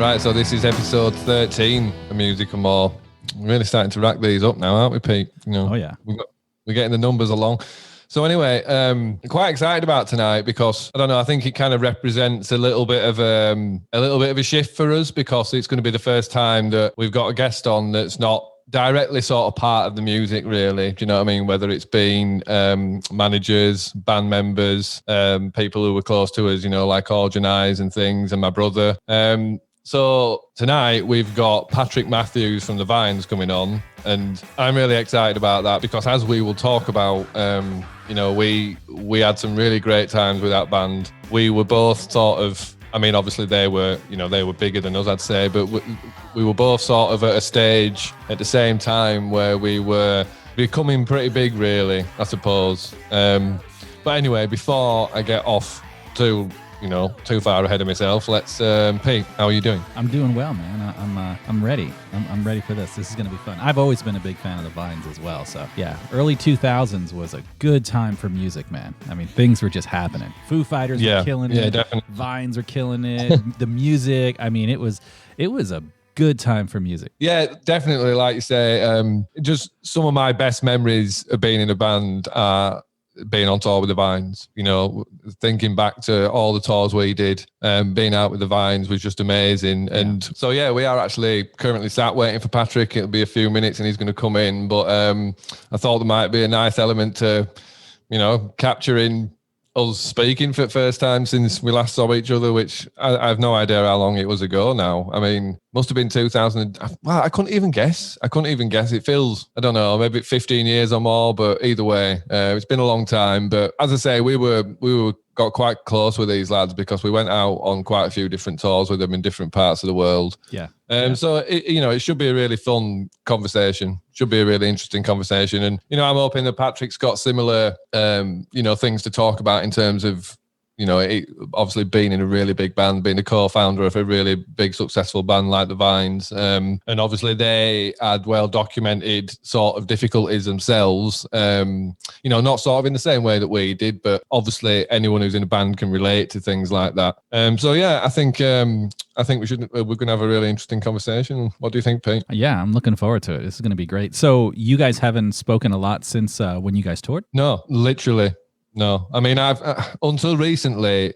Right, so this is episode 13 of Music and More. We're really starting to rack these up now, aren't we, Pete? You know, oh yeah, we're getting the numbers along. So anyway, quite excited about tonight because I don't know. I think it kind of represents a little bit of a shift for us because it's going to be the first time that we've got a guest on that's not directly sort of part of the music, really. Do you know what I mean? Whether it's been managers, band members, people who were close to us, you know, like Organize and things, and my brother. So tonight we've got Patrick Matthews from The Vines coming on, and I'm really excited about that because, as we will talk about, you know, we had some really great times with that band. We were both sort of, I mean, obviously they were bigger than us, I'd say, but we were both sort of at a stage at the same time where we were becoming pretty big, really, I suppose. But anyway, before I get off to, you know, too far ahead of myself, let's Pete, how are you doing? I'm doing well, man. I'm ready. I'm ready for this. This is going to be fun. I've always been a big fan of the Vines as well. So yeah, early 2000s was a good time for music, man. I mean, things were just happening. Foo Fighters were killing it. Yeah, definitely. Vines are killing it. The music. I mean, it was a good time for music. Yeah, definitely. Like you say, just some of my best memories of being in a band are being on tour with the Vines. You know, thinking back to all the tours we did, being out with the Vines was just amazing. Yeah. And so yeah, we are actually currently sat waiting for Patrick. It'll be a few minutes and he's going to come in, but I thought there might be a nice element to, you know, capturing us speaking for the first time since we last saw each other, which I have no idea how long it was ago now. I mean, must have been 2000. Well, I couldn't even guess. It feels, I don't know, maybe 15 years or more, but either way, it's been a long time. But as I say, we got quite close with these lads because we went out on quite a few different tours with them in different parts of the world. Yeah. So, it should be a really fun conversation. Should be a really interesting conversation. And, you know, I'm hoping that Patrick's got similar, things to talk about in terms of, you know, obviously being in a really big band, being a co-founder of a really big successful band like the Vines. And obviously they had well-documented sort of difficulties themselves, not sort of in the same way that we did, but obviously anyone who's in a band can relate to things like that. So yeah, I think we're going to have a really interesting conversation. What do you think, Pete? Yeah, I'm looking forward to it. This is going to be great. So you guys haven't spoken a lot since when you guys toured? No, literally. No, I mean, I've until recently,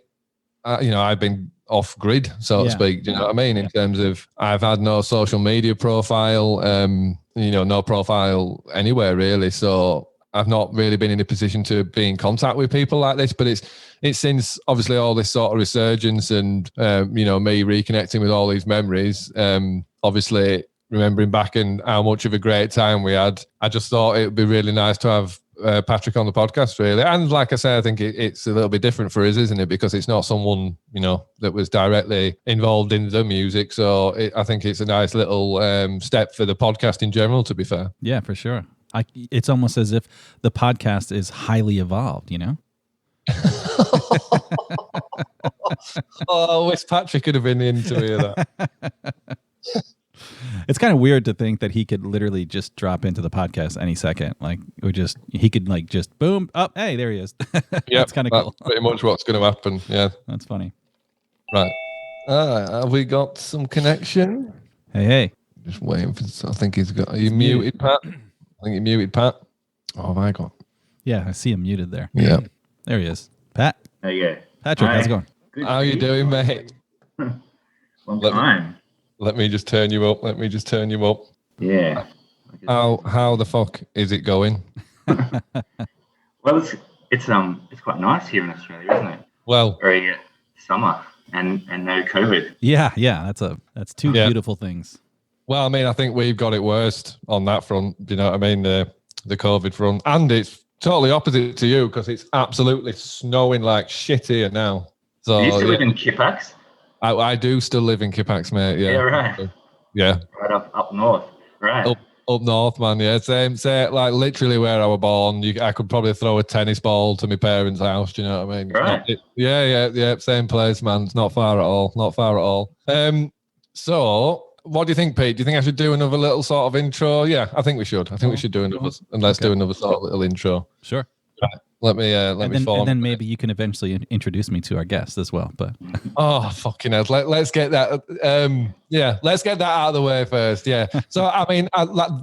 I've been off grid, so to speak. Do you know what I mean? In terms of, I've had no social media profile, no profile anywhere really. So I've not really been in a position to be in contact with people like this. But it's since obviously all this sort of resurgence and me reconnecting with all these memories. Obviously remembering back and how much of a great time we had. I just thought it would be really nice to have Patrick on the podcast, really. And like I say, I think it's a little bit different for us, isn't it? Because it's not someone, that was directly involved in the music. So I think it's a nice little step for the podcast in general, to be fair. Yeah, for sure. It's almost as if the podcast is highly evolved, Oh, I wish Patrick could have been in to hear that. It's kind of weird to think that he could literally just drop into the podcast any second. Like, he could just boom up. Hey, there he is. Yeah, that's kind of cool. Pretty much what's going to happen. Yeah, that's funny. Right. Have we got some connection? Hey. Just waiting for. I think he's got. Are you muted, Pat? I think you're muted, Pat. Oh my God. Yeah, I see him muted there. Yeah. There he is. Pat. There you go. Patrick, how's it going? Good. How you doing, mate? Long time. Let me just turn you up. Yeah. How the fuck is it going? Well, it's quite nice here in Australia, isn't it? Well, very summer and no COVID. Yeah. That's two beautiful things. Well, I mean, I think we've got it worst on that front. Do you know what I mean? The COVID front, and it's totally opposite to you because it's absolutely snowing like shit here now. So do you still live in Kippax? I do still live in Kippax, mate. Yeah, right. Yeah, right up north, right? Up north, man. Yeah, same. Like literally where I was born. I could probably throw a tennis ball to my parents' house. Do you know what I mean? Right. Yeah. Same place, man. It's not far at all. So, what do you think, Pete? Do you think I should do another little sort of intro? Yeah, I think we should. We should do another, and let's do another sort of little intro. Sure. Let me follow. And then maybe you can eventually introduce me to our guest as well. But oh fucking hell, let's get that. Let's get that out of the way first. Yeah. So I mean,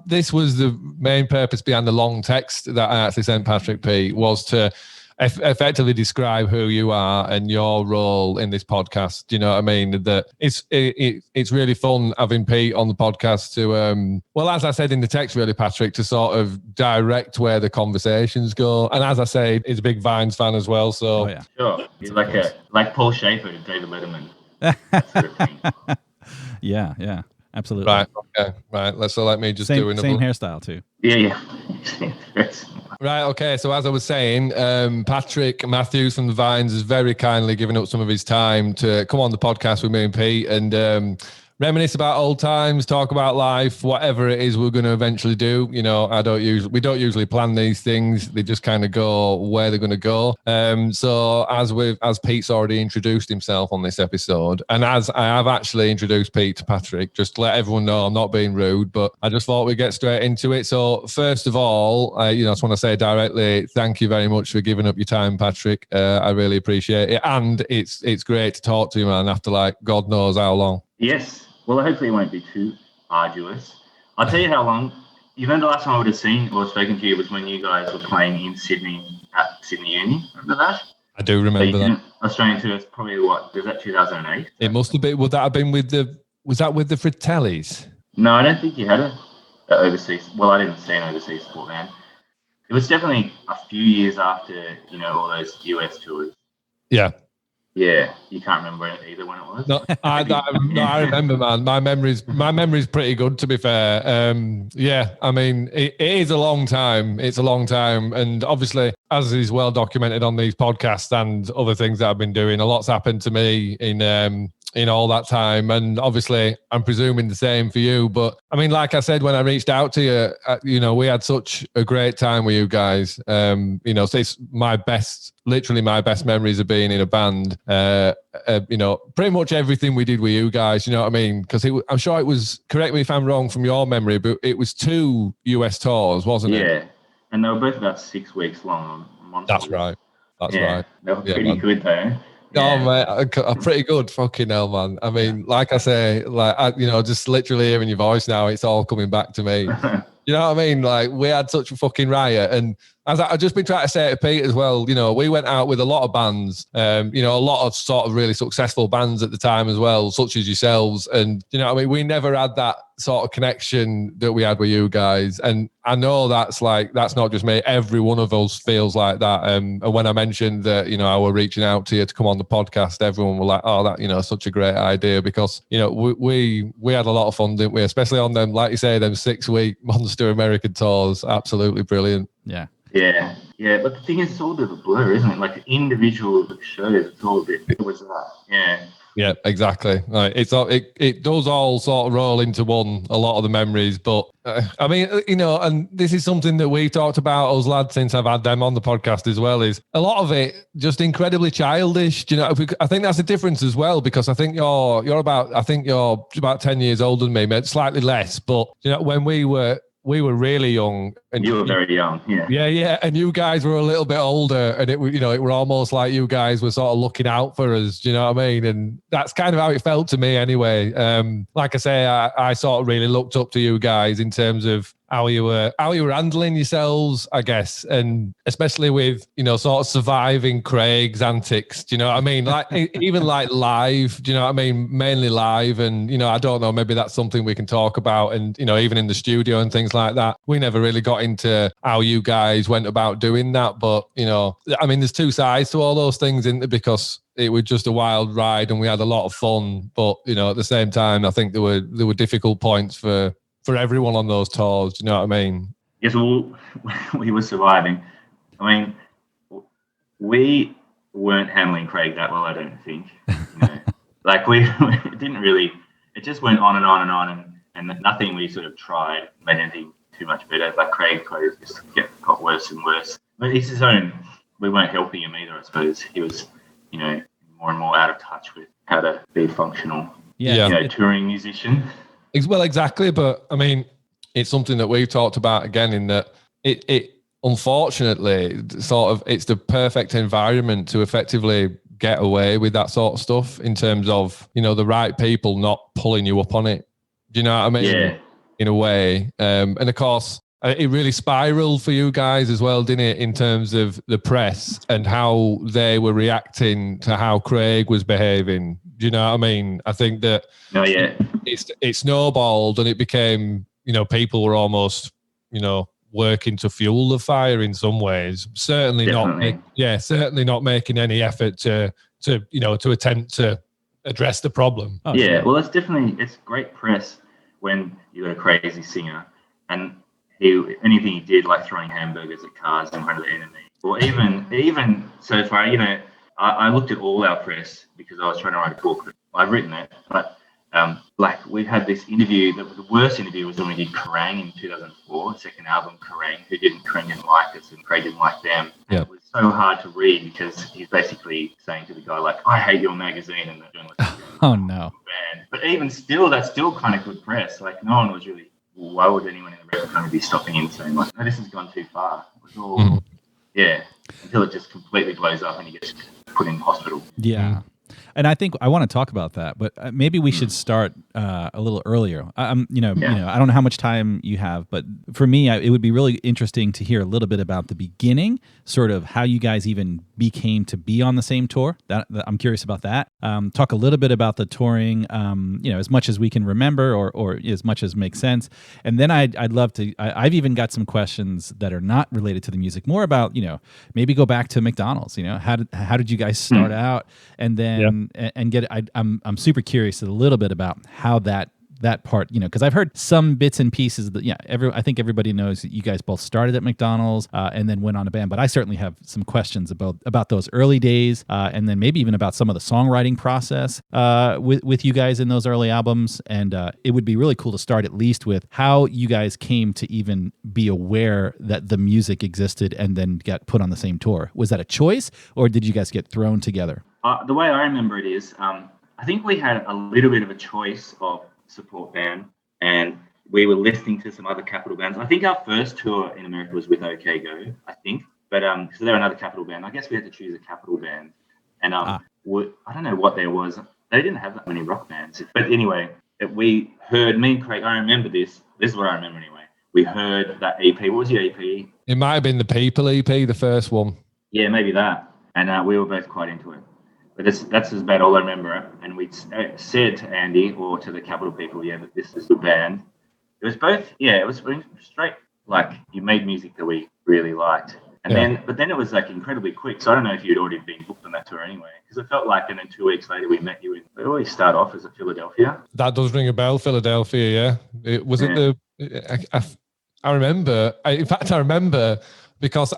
this was the main purpose behind the long text that I actually sent Patrick P, was to effectively describe who you are and your role in this podcast. You know what I mean? That it's really fun having Pete on the podcast to well, as I said in the text, really, Patrick, to sort of direct where the conversations go. And as I say, he's a big Vines fan as well. So sure, he's like Paul Schaefer to David Letterman. That sort of thing. Yeah, absolutely. Right. Okay. Right. Let me just do another. Same hairstyle too. Yeah. Right, okay. So as I was saying, Patrick Matthews from the Vines has very kindly given up some of his time to come on the podcast with me and Pete and reminisce about old times, talk about life, whatever it is we're going to eventually do. You know, we don't usually plan these things. They just kind of go where they're going to go. So as Pete's already introduced himself on this episode, and as I have actually introduced Pete to Patrick, just to let everyone know I'm not being rude, but I just thought we'd get straight into it. So first of all, I just want to say directly, thank you very much for giving up your time, Patrick. I really appreciate it. And it's great to talk to you, man, after like God knows how long. Yes. Well, hopefully it won't be too arduous. I'll tell you how long. You remember the last time I would have seen or spoken to you was when you guys were playing in Sydney at Sydney Uni. Remember that? I do remember that. Australian tour is probably was that 2008? It must have been. Would that have been with the Fratellis? No, I don't think you had an overseas. Well, I didn't see an overseas sport band. It was definitely a few years after, all those US tours. Yeah. Yeah, you can't remember either when it was. No, I remember, man. My memory's pretty good, to be fair. I mean, it is a long time. It's a long time, and obviously, as is well documented on these podcasts and other things that I've been doing, a lot's happened to me in all that time, and obviously, I'm presuming the same for you. But I mean, like I said, when I reached out to you, we had such a great time with you guys. So it's literally my best memories of being in a band. Pretty much everything we did with you guys, you know what I mean? Because I'm sure it was, correct me if I'm wrong from your memory, but it was 2 US tours, wasn't it? Yeah, and they were both about 6 weeks long. That's right. That's right. They were pretty good though. Yeah. Oh, mate, I'm pretty good. Fucking hell, man. I mean, like I say, just literally hearing your voice now, it's all coming back to me. You know what I mean? Like, we had such a fucking riot. And as I've just been trying to say to Pete as well, we went out with a lot of bands, a lot of sort of really successful bands at the time as well, such as yourselves. And, we never had that sort of connection that we had with you guys. And I know that's not just me. Every one of us feels like that. And when I mentioned that, I were reaching out to you to come on the podcast, everyone were like, oh, that, such a great idea, because, we had a lot of fun, didn't we? Especially on them, like you say, them 6-week Monster American tours. Absolutely brilliant. Yeah. Yeah. But the thing is, it's all a bit of a blur, isn't it? Like the individual shows, it's all a bit. It was that. Yeah. Yeah, exactly. Right. It does all sort of roll into one, a lot of the memories. But I mean, and this is something that we talked about, us lads, since I've had them on the podcast as well, is a lot of it just incredibly childish. I think that's a difference as well, because I think you're about 10 years older than me, maybe slightly less. But when we were really young, and you were very young, yeah, and you guys were a little bit older, and it were almost like you guys were sort of looking out for us. Do you know what I mean? And that's kind of how it felt to me, anyway. Like I say, I sort of really looked up to you guys in terms of how you were handling yourselves, I guess, and especially with sort of surviving Craig's antics. Do you know what I mean? Like even like live. Do you know what I mean? Mainly live, and I don't know. Maybe that's something we can talk about, and even in the studio and things like that. We never really got into how you guys went about doing that, but I mean, there's two sides to all those things, isn't there? Because it was just a wild ride, and we had a lot of fun. But at the same time, I think there were difficult points for everyone on those tours. Do you know what I mean? Yes, well, we were surviving. I mean, we weren't handling Craig that well, I don't think. Like we didn't really. It just went on and on and on, and nothing we sort of tried made anything too much better. Like Craig just got worse and worse. But he's his own. We weren't helping him either, I suppose. He was, more and more out of touch with how to be a functional, touring musician. Well, exactly. But I mean, it's something that we've talked about again, in that it unfortunately, sort of, it's the perfect environment to effectively get away with that sort of stuff in terms of, you know, the right people not pulling you up on it. Do you know what I mean? Yeah. In a way. And of course, it really spiraled for you guys as well, didn't it, in terms of the press and how they were reacting to how Craig was behaving. Do you know what I mean? I think that it snowballed and it became, you know, people were almost, you know, working to fuel the fire in some ways. Certainly not making any effort to you know, to attempt to address the problem. Oh, yeah, well, it's great press when you got a crazy singer and anything he did, like throwing hamburgers at cars in front of the enemy, or even so far, you know, I looked at all our press because I was trying to write a book. I've written it, but like we've had this interview. The worst interview was when we did Kerrang in 2004, second album Kerrang, Kerrang didn't like us and Craig didn't like them. Yeah. It was so hard to read because he's basically saying to the guy like, "I hate your magazine," and the journalist. Oh no. Band. But even still, that's still kind of good press. Like no one was really. Why would anyone in the record company be stopping in and saying like, "No, this has gone too far"? It was all, until it just completely blows up and he gets put in hospital. Yeah. And I think I want to talk about that, but maybe we should start a little earlier. I don't know how much time you have, but for me, it would be really interesting to hear a little bit about the beginning, sort of how you guys even became to be on the same tour. That I'm curious about that. Talk a little bit about the touring, as much as we can remember, or as much as makes sense. And then I'd love to. I've even got some questions that are not related to the music, more about maybe go back to McDonald's. How did you guys start out, and then and get. I'm super curious a little bit about how that part, because I've heard some bits and pieces that, I think everybody knows that you guys both started at McDonald's and then went on a band, but I certainly have some questions about those early days and then maybe even about some of the songwriting process with you guys in those early albums. And it would be really cool to start at least with how you guys came to even be aware that the music existed and then got put on the same tour. Was that a choice, or did you guys get thrown together? The way I remember it is, I think we had a little bit of a choice of support band, and we were listening to some other Capitol bands. I think our first tour in America was with OK Go, I think, but so they're another Capitol band. I guess we had to choose a Capitol band, and I don't know what there was. They didn't have that many rock bands, but anyway, we heard, me and Craig. I remember this. This is what I remember anyway. We heard that EP. What was your EP? It might have been the People EP, the first one. Yeah, maybe that. And we were both quite into it. But that's about all I remember. And we said to Andy or to the Capitol people, that this is the band. It was both, it was straight, like you made music that we really liked. And then it was like incredibly quick. So I don't know if you'd already been booked on that tour anyway, because it felt like, and then 2 weeks later we met you we always start off as a Philadelphia. That does ring a bell, Philadelphia, yeah. I remember, because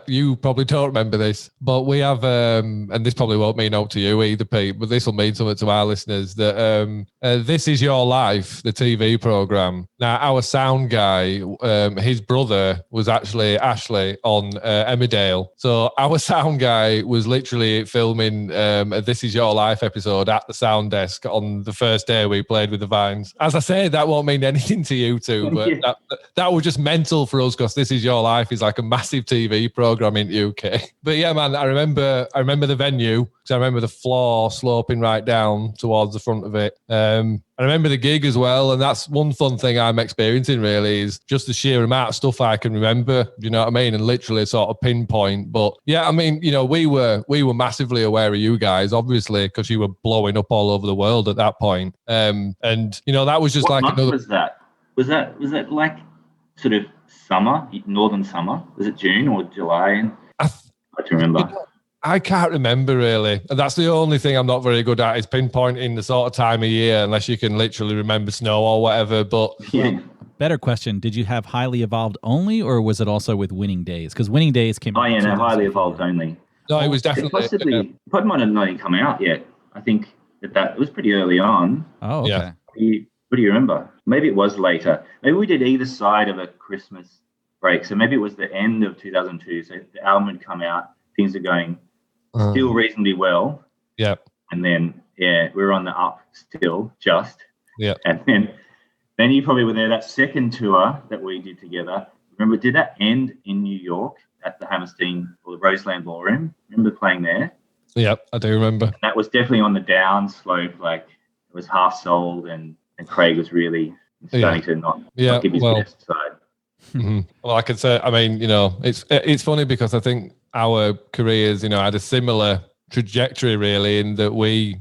you probably don't remember this, but we have, and this probably won't mean out to you either, Pete, but this will mean something to our listeners, that This Is Your Life, the TV program. Now, our sound guy, his brother was actually Ashley on Emmerdale. So our sound guy was literally filming a This Is Your Life episode at the sound desk on the first day we played with the Vines. As I say, that won't mean anything to you two, but that was just mental for us, because This Is Your Life is like a massive TV program in the UK. But yeah, man, I remember the venue, because I remember the floor sloping right down towards the front of it. I remember the gig as well, and that's one fun thing I'm experiencing really, is just the sheer amount of stuff I can remember, do you know what I mean, and literally sort of pinpoint. But yeah, I mean, we were massively aware of you guys, obviously, because you were blowing up all over the world at that point. And that was just what like month was that? Was that like sort of summer, northern summer? Was it June or July? I don't remember. I can't remember really. And that's the only thing I'm not very good at, is pinpointing the sort of time of year, unless you can literally remember snow or whatever. But better question, did you have Highly Evolved only, or was it also with Winning Days? Because Winning Days came out. Oh yeah, no, Highly Evolved only. No, it was definitely. It might have not even come out yet. I think that it was pretty early on. Oh, okay. Yeah. What do you remember? Maybe it was later. Maybe we did either side of a Christmas break. So maybe it was the end of 2002. So the album had come out. Things are going still reasonably well. Yeah. And then, we were on the up still, just. Yeah. And then you probably were there. That second tour that we did together, remember, did that end in New York at the Hammerstein or the Roseland Ballroom? Remember playing there? Yep, I do remember. And that was definitely on the down slope. Like it was half sold, and Craig was really starting to not give his best side. Mm-hmm. Well, I could say, I mean, it's funny because I think our careers, had a similar trajectory really, in that we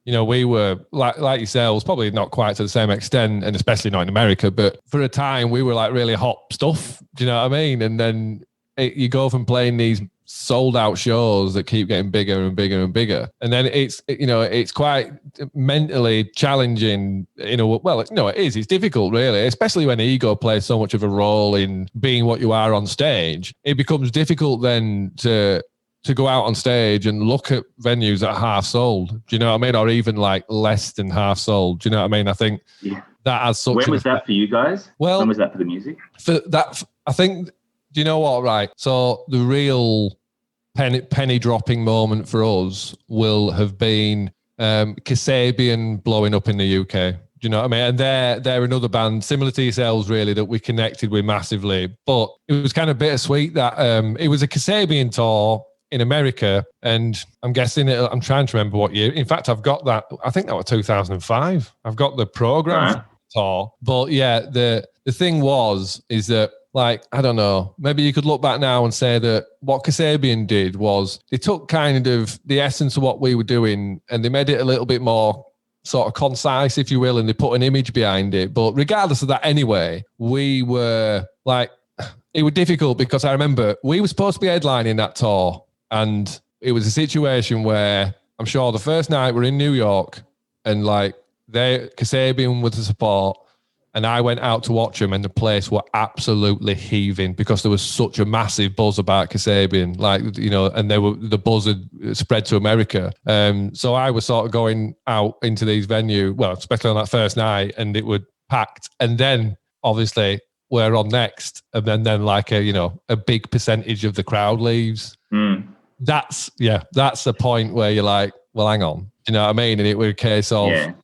were like yourselves, probably not quite to the same extent, and especially not in America, but for a time we were like really hot stuff. Do you know what I mean? And then you go from playing these sold out shows that keep getting bigger and bigger and bigger, and then it's quite mentally challenging. It is. It's difficult, really, especially when ego plays so much of a role in being what you are on stage. It becomes difficult then to go out on stage and look at venues that are half sold. Do you know what I mean? Or even like less than half sold. Do you know what I mean? I think that has such. When was that for you guys? Well, when was that for the music? For that, I think. Do you know what? Right. So the real penny dropping moment for us will have been Kasabian blowing up in the UK. Do you know what I mean? And they're another band similar to yourselves, really, that we connected with massively. But it was kind of bittersweet that it was a Kasabian tour in America, and I'm guessing I'm trying to remember what year. In fact, I've got that. I think that was 2005. I've got the program tour. But yeah, the thing is that, like, I don't know, maybe you could look back now and say that what Kasabian did was they took kind of the essence of what we were doing and they made it a little bit more sort of concise, if you will, and they put an image behind it. But regardless of that anyway, we were like, it was difficult because I remember we were supposed to be headlining that tour, and it was a situation where I'm sure the first night we're in New York and like Kasabian was the support, and I went out to watch them, and the place were absolutely heaving because there was such a massive buzz about Kasabian, and the buzz had spread to America. So I was sort of going out into these venues, well, especially on that first night, and it was packed. And then obviously we're on next, and then like a big percentage of the crowd leaves. Mm. That's the point where you're like, well, hang on, you know what I mean? And it was a case of. Yeah.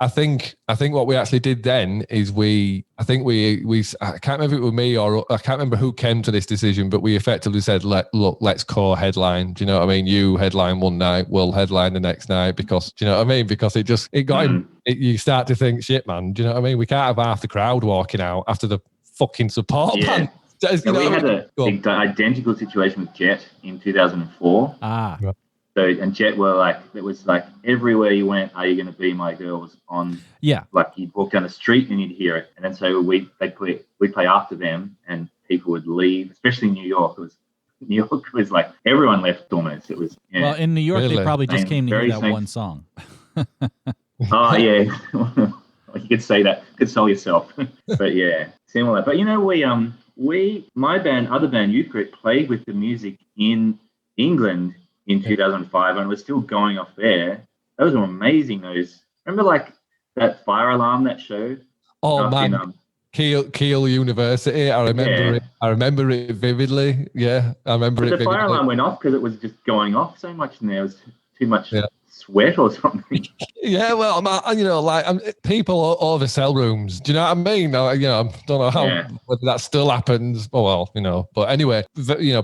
I think what we actually did then is we I can't remember if it was me or I can't remember who came to this decision, but we effectively said, let's co-headline. Do you know what I mean? You headline one night, we'll headline the next night, because, do you know what I mean? Because it got in, you start to think, shit, man, do you know what I mean? We can't have half the crowd walking out after the fucking support band. We had an identical situation with Jet in 2004. Right. So, and Jet were like, it was like everywhere you went, "Are you going to be my girl?" was on. Yeah. Like you'd walk down the street and you'd hear it. And then so we'd play after them, and people would leave, especially in New York. New York was like, everyone left Dominance. It was. Yeah. Well, in New York, they probably just came to hear that one song. Oh, yeah. You could say that. Console yourself. But yeah, similar. But my band, other band, Youth Grit, played with the music in England in 2005, and we're still going off there. Those were amazing. Remember like that Fire Alarm, that show? Oh man, Keele University. I remember it. I remember it vividly. Yeah, I remember it. The fire alarm went off because it was just going off so much, and there was too much sweat or something. Yeah, well, people over cell rooms. Do you know what I mean? I don't know whether that still happens. Oh, well, but anyway,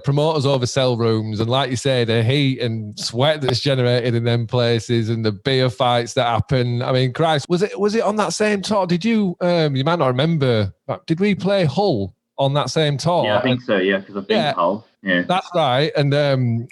promoters over cell rooms, and like you say, the heat and sweat that's generated in them places, and the beer fights that happen. I mean, Christ, was it on that same tour? Did you? You might not remember. Did we play Hull on that same tour? Yeah, I think so. Yeah, because I've been to Hull. Yeah, that's right. And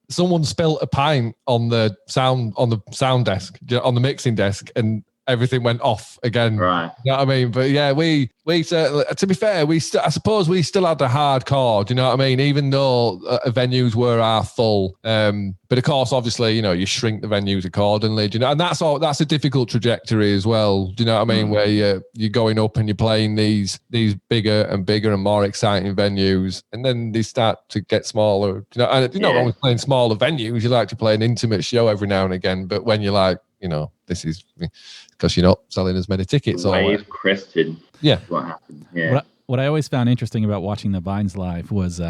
someone spilled a pint on the sound desk, on the mixing desk, and everything went off again. Right. You know what I mean? But yeah, we to be fair, I suppose we still had the hardcore. Do you know what I mean? Even though venues were half full. But of course, obviously, you shrink the venues accordingly. Do you know? And that's a difficult trajectory as well. Do you know what I mean? Where you're going up and you're playing these bigger and bigger and more exciting venues, and then they start to get smaller. And you're not wrong with playing smaller venues. You like to play an intimate show every now and again, but when you're like, this is because you're not selling as many tickets. Wave crested. Yeah. What happened? Yeah. What I always found interesting about watching the Vines live was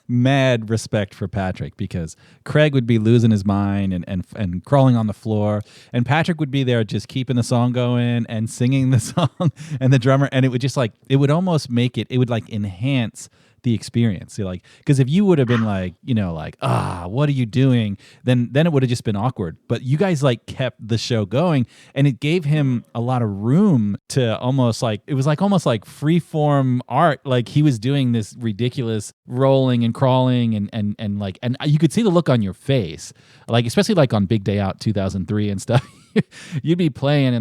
mad respect for Patrick, because Craig would be losing his mind and crawling on the floor, and Patrick would be there just keeping the song going and singing the song, and the drummer, and it would just like, it would almost make it would like enhance the experience. So like, because if you would have been like, like, what are you doing? Then it would have just been awkward. But you guys like kept the show going, and it gave him a lot of room to almost like, it was like almost like free form art. Like he was doing this ridiculous rolling and crawling and like, and you could see the look on your face, like, especially like on Big Day Out 2003 and stuff. You'd be playing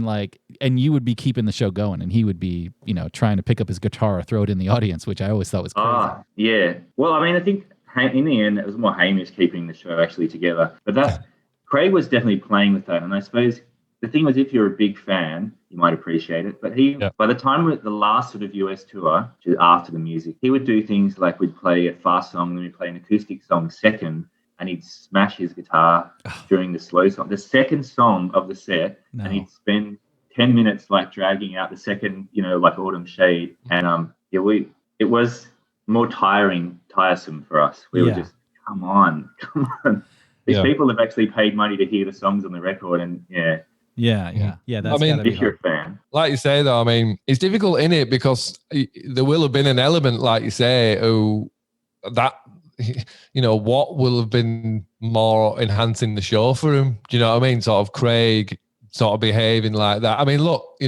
and you would be keeping the show going, and he would be, trying to pick up his guitar or throw it in the audience, which I always thought was crazy. Yeah. Well, I mean, I think in the end, it was more Hamish keeping the show actually together. But Craig was definitely playing with that. And I suppose the thing was, if you're a big fan, you might appreciate it. But by the time with the last sort of US tour, which is after the music, he would do things like we'd play a fast song, then we'd play an acoustic song second, and he'd smash his guitar during the slow song, the second song of the set, and he'd spend 10 minutes like dragging out the second, like Autumn Shade. And it was more tiresome for us. We were just, come on. These people have actually paid money to hear the songs on the record, and Yeah. That's if you're a fan. Like you say, though, I mean, it's difficult in it because there will have been an element, like you say, what will have been more enhancing the show for him? Do you know what I mean? Sort of Craig sort of behaving like that. I mean, look,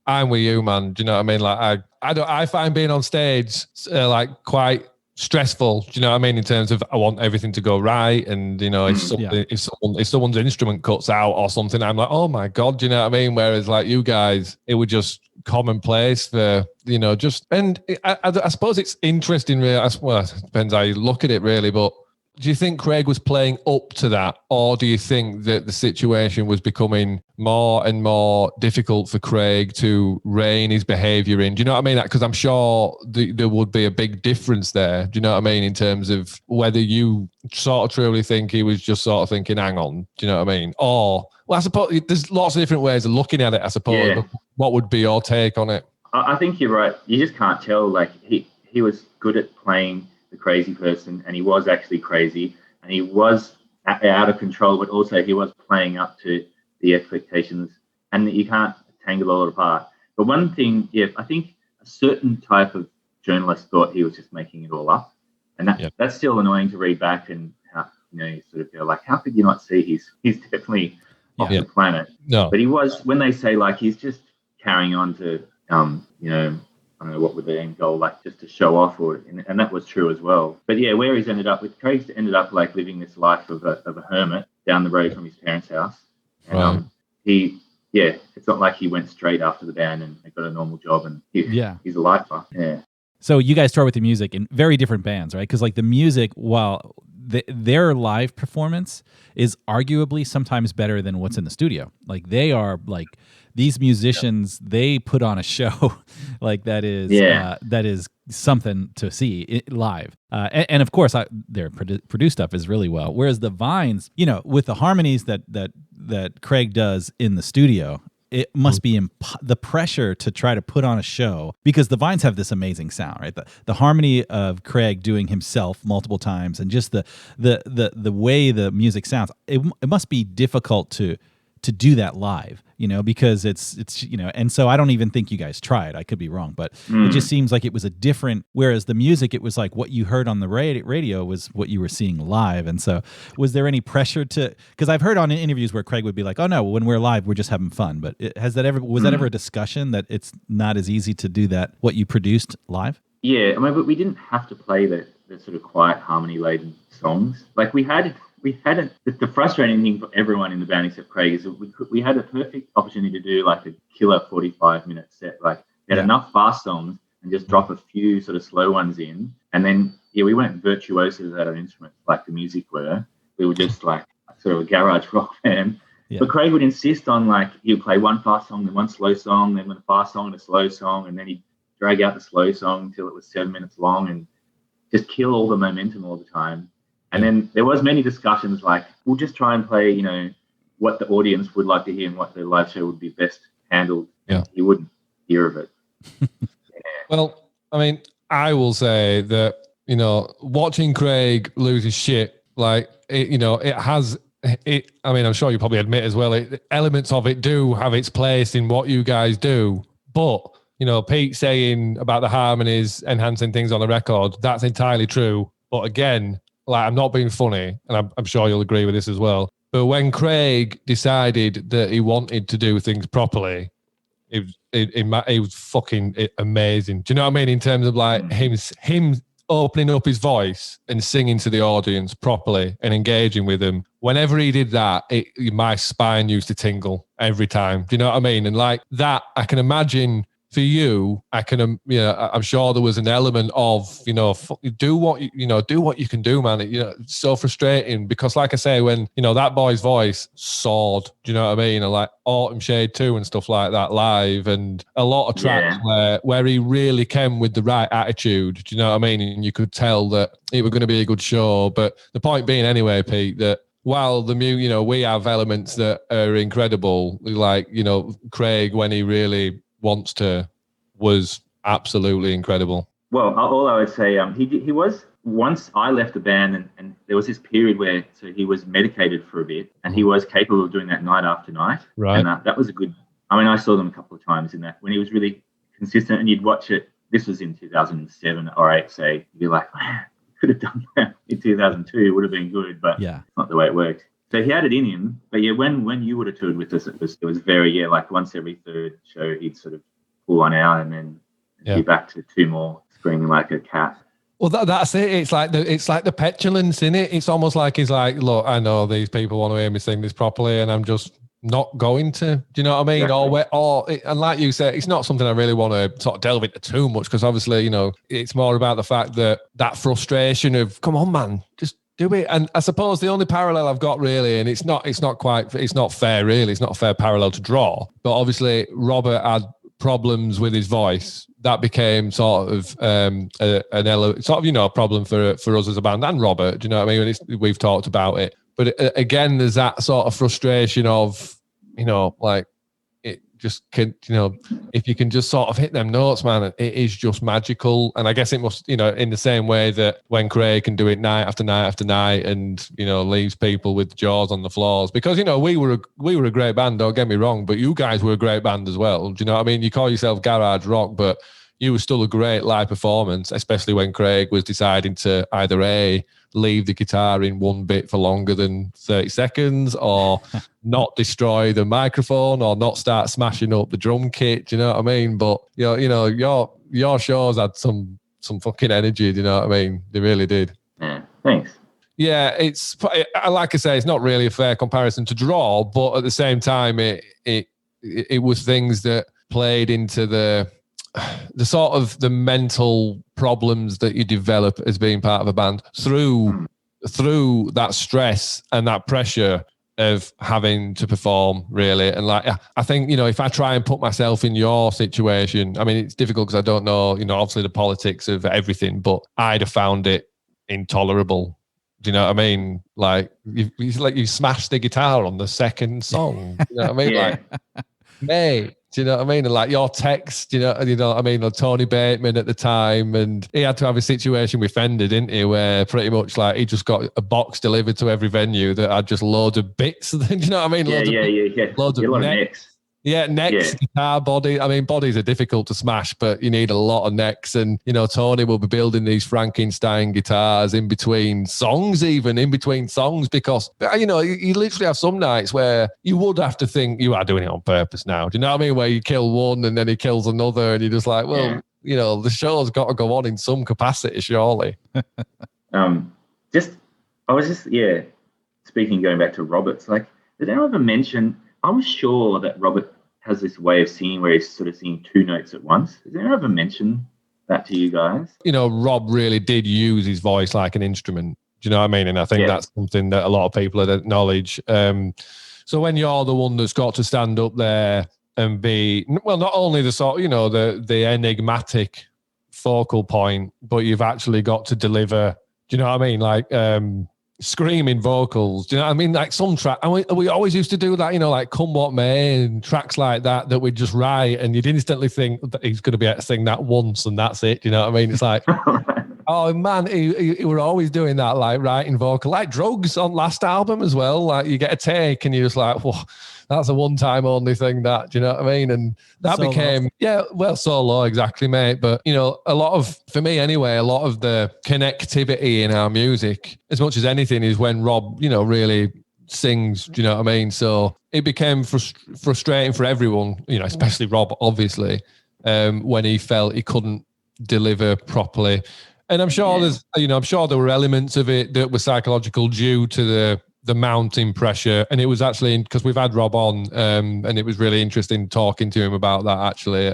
I'm with you, man. Do you know what I mean? Like I find being on stage like quite stressful. Do you know what I mean? In terms of I want everything to go right, and if someone's instrument cuts out or something, I'm like, oh my god, do you know what I mean? Whereas like you guys, it would just commonplace for I suppose it's interesting, really. Well, it depends how you look at it, really. But do you think Craig was playing up to that, or do you think that the situation was becoming more and more difficult for Craig to rein his behaviour in? Do you know what I mean? Because I'm sure there would be a big difference there. Do you know what I mean? In terms of whether you sort of truly think he was just sort of thinking, hang on, do you know what I mean? Or, well, I suppose there's lots of different ways of looking at it, I suppose. Yeah. What would be your take on it? I think you're right. You just can't tell. Like he was good at playing the crazy person, and he was actually crazy, and he was out of control, but also he was playing up to the expectations, and you can't tangle all apart. But one thing, I think a certain type of journalist thought he was just making it all up, and that's still annoying to read back, and you sort of go like, how could you not see he's definitely off the planet? No, but he was, when they say like he's just carrying on to I don't know what would the end goal, like just to show off, and that was true as well. But where he's ended up with, Craig's ended up like living this life of a hermit down the road from his parents' house. And it's not like he went straight after the band and got a normal job, and he's a lifer. Yeah. So you guys tour with the music in very different bands, right? Because like the music, while their live performance is arguably sometimes better than what's in the studio. Like they are like, these musicians, they put on a show like that is something to see live. And of course, their produced stuff is really well. Whereas the Vines, with the harmonies that Craig does in the studio, it must be the pressure to try to put on a show, because the Vines have this amazing sound, right? The harmony of Craig doing himself multiple times, and just the way the music sounds, it must be difficult to do that live, because it's and so I don't even think you guys tried. I could be wrong, but it just seems like it was a different, whereas the music, it was like what you heard on the radio was what you were seeing live. And so was there any pressure because I've heard on interviews where Craig would be like, oh no, when we're live, we're just having fun. But was that ever a discussion that it's not as easy to do that, what you produced live? Yeah. I mean, but we didn't have to play the sort of quiet harmony laden songs. Like the frustrating thing for everyone in the band except Craig is that we had a perfect opportunity to do like a killer 45-minute set. Like we had enough fast songs and just drop a few sort of slow ones in. And then, we weren't virtuosos at our instruments like the music were. We were just like sort of a garage rock band. Yeah. But Craig would insist on like, he'd play one fast song, then one slow song, then one fast song and a slow song. And then he'd drag out the slow song until it was 7 minutes long and just kill all the momentum all the time. And then there was many discussions like, we'll just try and play, what the audience would like to hear and what the live show would be best handled. Yeah. He wouldn't hear of it. Well, I mean, I will say that, you know, watching Craig lose his shit, like, it, you know, it has, it, I mean, I'm sure you probably admit as well, elements of it do have its place in what you guys do. But, you know, Pete saying about the harmonies enhancing things on the record, that's entirely true. But again, like, I'm not being funny, and I'm sure you'll agree with this as well. But when Craig decided that he wanted to do things properly, it was fucking amazing. Do you know what I mean? In terms of like him opening up his voice and singing to the audience properly and engaging with them. Whenever he did that, my spine used to tingle every time. Do you know what I mean? And like that, I can imagine for you, I'm sure there was an element of, you know, do what you can do, man. It's so frustrating because, like I say, when, you know, that boy's voice soared, do you know what I mean? And like Autumn Shade 2 and stuff like that live, and a lot of tracks where he really came with the right attitude, do you know what I mean? And you could tell that it was going to be a good show. But the point being anyway, Pete, that while we have elements that are incredible, like, you know, Craig, when he really wants to, was absolutely incredible. Well, all I would say, he was, once I left the band, and there was this period where he was medicated for a bit, and he was capable of doing that night after night. Right. And that was a good, I mean, I saw them a couple of times in that, when he was really consistent, and you'd watch it. This was in 2007 or 8, say, you'd be like, man, could have done that in 2002. It would have been good, but it's not the way it worked. So he had it in him. But yeah, when you would have toured with us, it was very, like once every third show, he'd sort of pull one out and then be back to 2 more, screaming like a cat. Well, that's it. It's like the petulance in it. It's almost like he's like, look, I know these people want to hear me sing this properly, and I'm just not going to. Do you know what I mean? Exactly. And like you said, it's not something I really want to sort of delve into too much, because obviously, you know, it's more about the fact that frustration of, come on, man, just do it. And I suppose the only parallel I've got really, and it's not fair really, it's not a fair parallel to draw, but obviously Robert had problems with his voice. That became sort of a problem for us as a band, and Robert, do you know what I mean? We've talked about it. But again, there's that sort of frustration of, you know, like, it just can, you know, if you can just sort of hit them notes, man, it is just magical. And I guess it must, you know, in the same way that when Craig can do it night after night after night, and, you know, leaves people with jaws on the floors, because, you know, we were a great band, don't get me wrong, but you guys were a great band as well. Do you know what I mean? You call yourself garage rock, but you were still a great live performance, especially when Craig was deciding to either leave the guitar in one bit for longer than 30 seconds, or not destroy the microphone, or not start smashing up the drum kit. Do you know what I mean? But you know, your shows had some fucking energy. Do you know what I mean? They really did. Yeah, thanks. Yeah, it's like I say, it's not really a fair comparison to draw, but at the same time, it was things that played into the sort of the mental problems that you develop as being part of a band through that stress and that pressure of having to perform, really. And like, I think, you know, if I try and put myself in your situation, I mean, it's difficult because I don't know, you know, obviously the politics of everything, but I'd have found it intolerable. Do you know what I mean? Like, you smashed the guitar on the second song. You know what I mean? Like, mate. Do you know what I mean? And like your text, you know what I mean? Tony Bateman at the time, and he had to have a situation with Fender, didn't he? Where pretty much like he just got a box delivered to every venue that had just loads of bits. Do you know what I mean? Loads of necks. Yeah, necks, guitar body. I mean, bodies are difficult to smash, but you need a lot of necks. And, you know, Tony will be building these Frankenstein guitars in between songs, because, you know, you literally have some nights where you would have to think you are doing it on purpose now. Do you know what I mean? Where you kill one and then he kills another, and you're just like, well, you know, the show's got to go on in some capacity, surely. Speaking, going back to Robert's, like, did anyone ever mention, I was sure that Robert has this way of singing where he's sort of singing 2 notes at once. Did anyone ever mention that to you guys? You know, Rob really did use his voice like an instrument. Do you know what I mean? And I think that's something that a lot of people acknowledge. So when you're the one that's got to stand up there and be, well, not only the sort, you know, the enigmatic focal point, but you've actually got to deliver. Do you know what I mean? Like, screaming vocals. Do you know what I mean? Like some track, and we always used to do that, you know, like Come What May and tracks like that we'd just write, and you'd instantly think that he's going to be able to sing that once and that's it. Do you know what I mean? It's like, oh man, he were always doing that, like writing vocal, like Drugs on last album as well. Like you get a take and you're just like, whoa, that's a one-time only thing. That, do you know what I mean? And that Solo. became, solo, exactly, mate. But you know, for me anyway, a lot of the connectivity in our music, as much as anything, is when Rob, you know, really sings. Do you know what I mean? So it became frustrating for everyone, you know, especially Rob, obviously, when he felt he couldn't deliver properly. And I'm sure I'm sure there were elements of it that were psychological due to the mounting pressure. And it was actually, because we've had Rob on, and it was really interesting talking to him about that actually,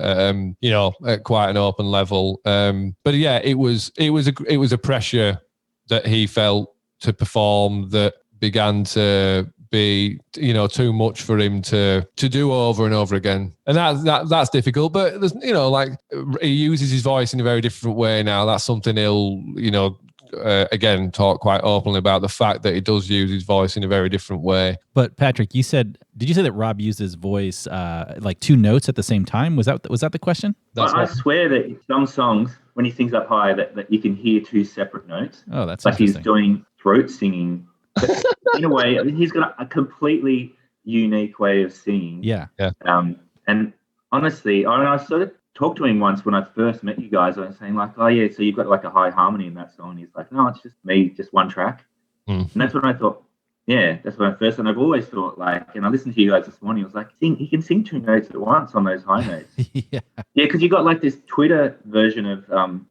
you know, at quite an open level. But yeah, it was a pressure that he felt to perform that began to be, you know, too much for him to do over and over again. And that's difficult, but there's, you know, like he uses his voice in a very different way now. That's something he'll, you know, again, talk quite openly about, the fact that he does use his voice in a very different way. But Patrick, did you say that Rob used his voice like two notes at the same time? Was that the question? I swear that some songs, when he sings up high, that you can hear two separate notes. Oh, that's like he's doing throat singing. But in a way, I mean, he's got a completely unique way of singing. Yeah. And honestly, I sort of talked to him once when I first met you guys. I was saying like, oh yeah, so you've got like a high harmony in that song. And he's like, no, it's just me, just one track. And that's when I thought, yeah, that's when I first, and I've always thought like, and I listened to you guys this morning, I was like, he can sing two notes at once on those high notes. Yeah, because you got like this Twitter version of,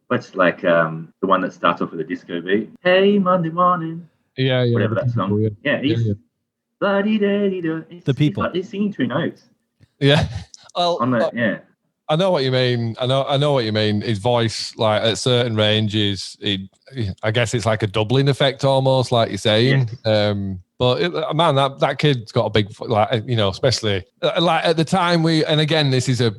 what's like the one that starts off with a disco beat. Hey, Monday morning. Yeah. Whatever that song. Yeah, he's The People. He's singing two notes. Yeah. Well, I know what you mean. I know what you mean. His voice, like at certain ranges, I guess it's like a doubling effect almost, like you're saying. Yeah. But man, that kid's got a big, like, you know, especially like at the time and again, this is a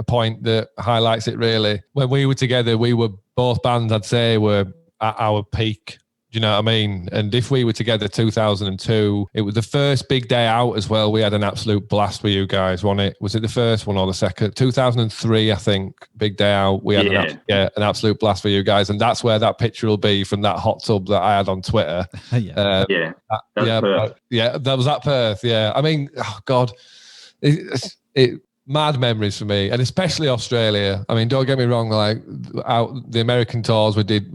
point that highlights it really. When we were together, we were both bands, I'd say, were at our peak. Do you know what I mean? And if we were together 2002, it was the first big day out as well. We had an absolute blast with you guys, wasn't it? Was it the first one or the second? 2003, I think, big day out. We had an absolute blast for you guys. And that's where that picture will be, from that hot tub that I had on Twitter. That was at Perth. Yeah. I mean, oh God, it mad memories for me, and especially Australia. I mean, don't get me wrong, like the American tours we did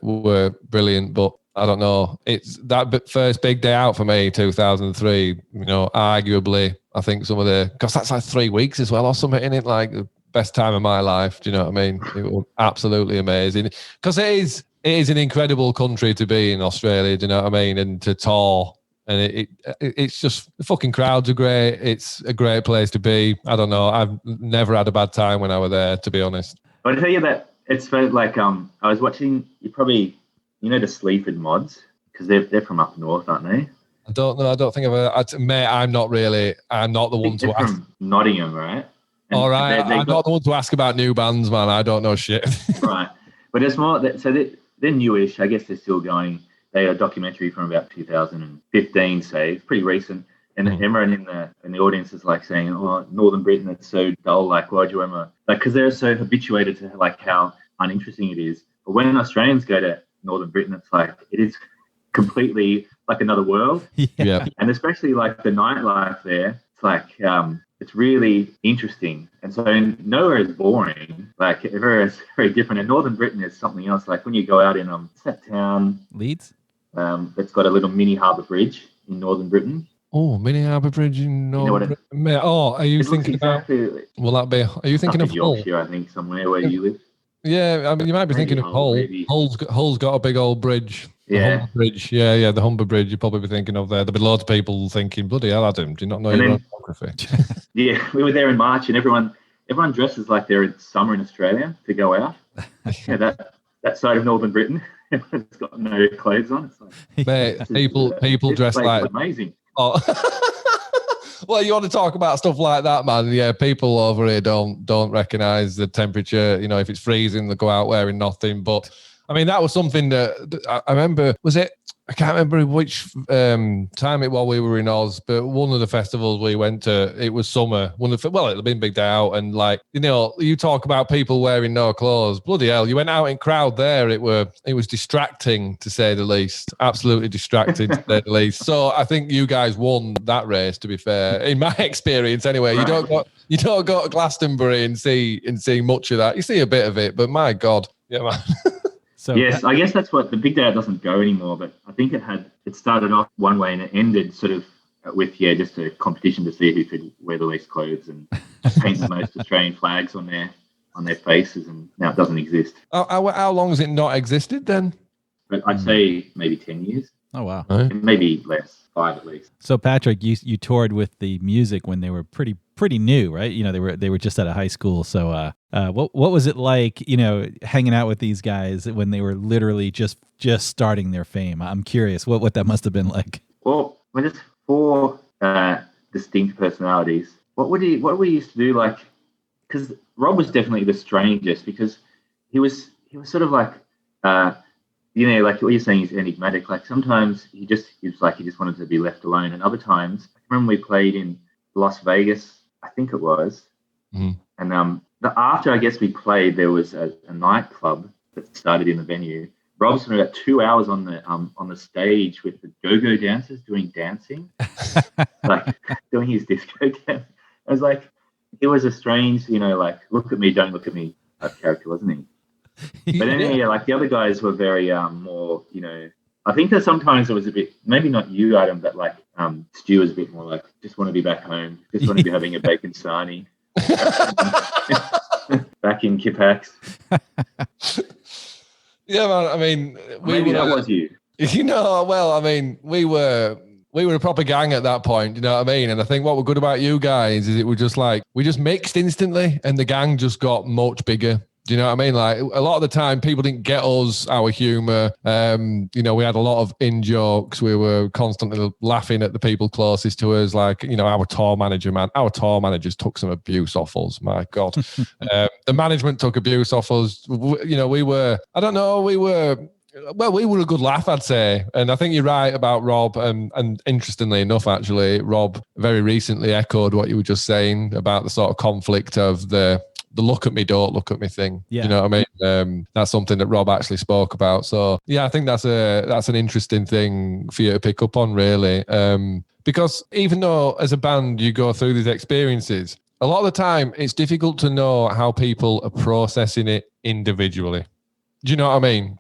were brilliant, but I don't know, it's that first big day out for me, 2003, you know, arguably I think because that's like 3 weeks as well or something in it, like the best time of my life. Do you know what I mean? It was absolutely amazing, because it is an incredible country to be in, Australia. Do you know what I mean? And to tour. And it's just, the fucking crowds are great. It's a great place to be. I don't know. I've never had a bad time when I was there, to be honest. I'll tell you that it's like I was watching, you know the Sleaford Mods, because they're from up north, aren't they? I don't know. I don't think mate, I'm not the one to ask. From Nottingham, right? And all right. I'm not the one to ask about new bands, man. I don't know shit. Right. But it's more, they're newish. I guess they're still going. They are a documentary from about 2015, say. It's pretty recent. And everyone in the audience is like saying, oh, Northern Britain, it's so dull. Like, why'd you ever? Like, because they're so habituated to like how uninteresting it is. But when Australians go to Northern Britain, it's like, it is completely like another world. Yeah. And especially like the nightlife there, it's like, it's really interesting. And so nowhere is boring. Like, everywhere is very different. And Northern Britain is something else. Like when you go out in that town, Leeds, it's got a little mini harbour bridge in Northern Britain. Oh, mini harbour bridge in Northern Britain. Oh, are you thinking about? Will that be? Are you thinking of Hull? Yorkshire, I think, somewhere where you live. Yeah, I mean, you might be thinking of Hull. Hull's got a big old bridge. Yeah. Humber Bridge. Yeah, the Humber Bridge. You'd probably be thinking of there. There'll be loads of people thinking, bloody hell, Adam, do you not know your own geography? Yeah, we were there in March, and everyone dresses like they're in summer in Australia to go out. Yeah, that side of Northern Britain, everyone's got no clothes on. It's like, mate, people dress like amazing. Oh. Well, you want to talk about stuff like that, man? Yeah, people over here don't recognise the temperature. You know, if it's freezing, they go out wearing nothing. But I mean, that was something that I remember. Was it? I can't remember which time it was we were in Oz, but one of the festivals we went to, it was summer. Well, it had been Big Day Out, and like, you know, you talk about people wearing no clothes. Bloody hell, you went out in crowd there. It was distracting, to say the least. Absolutely distracting, to say the least. So I think you guys won that race, to be fair. In my experience, anyway. You don't go to Glastonbury and see much of that. You see a bit of it, but my God, yeah, man. So yes, I guess that's what the Big Day Out doesn't go anymore. But I think it started off one way and it ended sort of with just a competition to see who could wear the least clothes and paint the most Australian flags on their faces. And now it doesn't exist. How long has it not existed then? But I'd say maybe 10 years. Oh wow, maybe less, 5 at least. So Patrick, you toured with the music when they were pretty new, right? You know, they were just out of high school. So what was it like, you know, hanging out with these guys when they were literally just starting their fame? I'm curious what that must have been like. Well, when it's 4 distinct personalities, what we used to do, like, because Rob was definitely the strangest, because he was sort of like you know, like what you're saying is enigmatic. Like sometimes he just wanted to be left alone, and other times, I remember we played in Las Vegas, I think it was, and after I guess we played, there was a nightclub that started in the venue. Rob spent about 2 hours on the stage with the go-go dancers doing dancing, like doing his disco dance. I was like, it was a strange, you know, like, look at me, don't look at me type character, wasn't he? But then, like the other guys were very more, you know, I think that sometimes it was a bit, maybe not you, Adam, but like Stu was a bit more like, just want to be back home, just want to be having a bacon sarnie back in Kipax. Yeah, man. I mean, maybe that was you. You know, well, I mean, we were a proper gang at that point, you know what I mean? And I think what was good about you guys is it was just like, we just mixed instantly and the gang just got much bigger. Do you know what I mean? Like a lot of the time people didn't get us, our humor. You know, we had a lot of in-jokes. We were constantly laughing at the people closest to us. Like, you know, our tour managers took some abuse off us. My God. The management took abuse off us. You know, we were a good laugh, I'd say. And I think you're right about Rob. And interestingly enough, actually, Rob very recently echoed what you were just saying about the sort of conflict of the look at me, don't look at me thing. Yeah. You know what I mean? That's something that Rob actually spoke about. So yeah, I think that's an interesting thing for you to pick up on, really. Because even though as a band you go through these experiences, a lot of the time it's difficult to know how people are processing it individually. Do you know what I mean?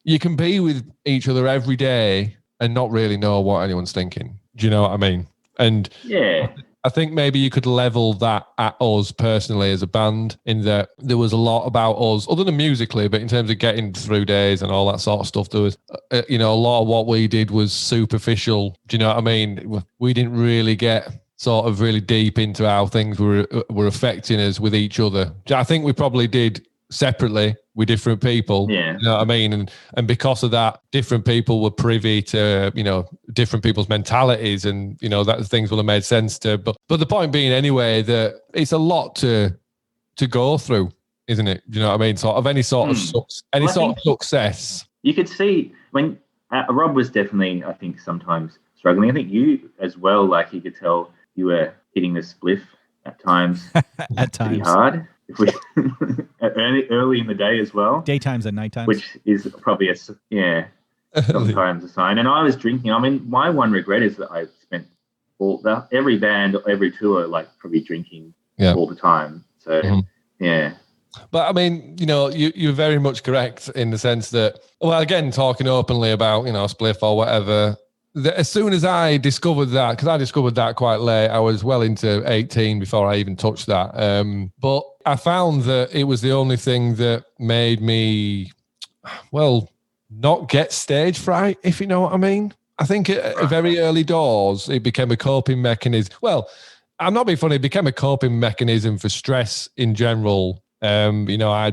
You can be with each other every day and not really know what anyone's thinking. Do you know what I mean? And yeah. I think maybe you could level that at us personally as a band, in that there was a lot about us, other than musically, but in terms of getting through days and all that sort of stuff, there was, you know, a lot of what we did was superficial. Do you know what I mean? We didn't really get sort of really deep into how things were affecting us with each other. I think we probably did separately with different people. Yeah. You know what I mean? And because of that, different people were privy to, you know, different people's mentalities, and, you know, that things will have made sense to, but the point being anyway, that it's a lot to go through, isn't it? You know what I mean? Sort of any sort of success. You could see when Rob was definitely, I think, sometimes struggling. I think you as well, like you could tell you were hitting the spliff at times. At times. Pretty hard. If we early in the day as well, daytimes and nightimes, which is probably sometimes a sign. And I was drinking. I mean, my one regret is that I spent every band, every tour, like probably drinking all the time. So yeah. But I mean, you know, you're very much correct in the sense that, well, again, talking openly about, you know, spliff or whatever. As soon as I discovered that, because I discovered that quite late, I was well into 18 before I even touched that. But I found that it was the only thing that made me, well, not get stage fright, if you know what I mean. I think at very early doors, it became a coping mechanism. Well, I'm not being funny, it became a coping mechanism for stress in general. You know, I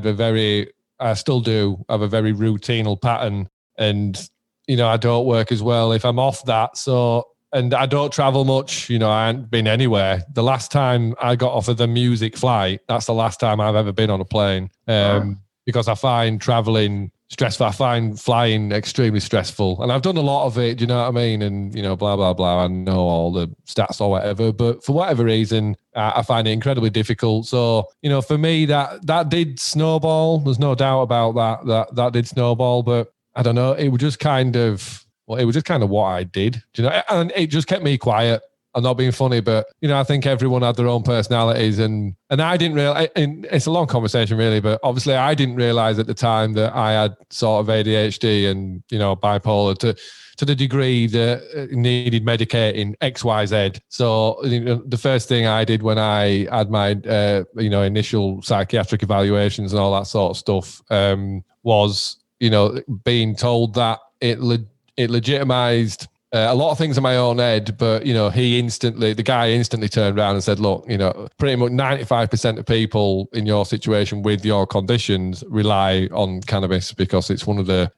still do have a very routinal pattern, and you know, I don't work as well if I'm off that. So, and I don't travel much. You know, I haven't been anywhere. The last time I got off of the music flight, that's the last time I've ever been on a plane. Because I find traveling stressful. I find flying extremely stressful, and I've done a lot of it. Do you know what I mean? And blah blah blah. I know all the stats or whatever, but for whatever reason, I find it incredibly difficult. So for me, that did snowball. There's no doubt about that did snowball. But I don't know. It was just kind of what I did. Do you know? And it just kept me quiet. I'm not being funny, but I think everyone had their own personalities, and I didn't realize. And it's a long conversation, really, but obviously I didn't realize at the time that I had sort of ADHD and bipolar to the degree that it needed medicating X, Y, Z. So the first thing I did when I had my initial psychiatric evaluations and all that sort of stuff was being told that it legitimized a lot of things in my own head, but the guy instantly turned around and said, "Look, pretty much 95% of people in your situation with your conditions rely on cannabis because it's one of the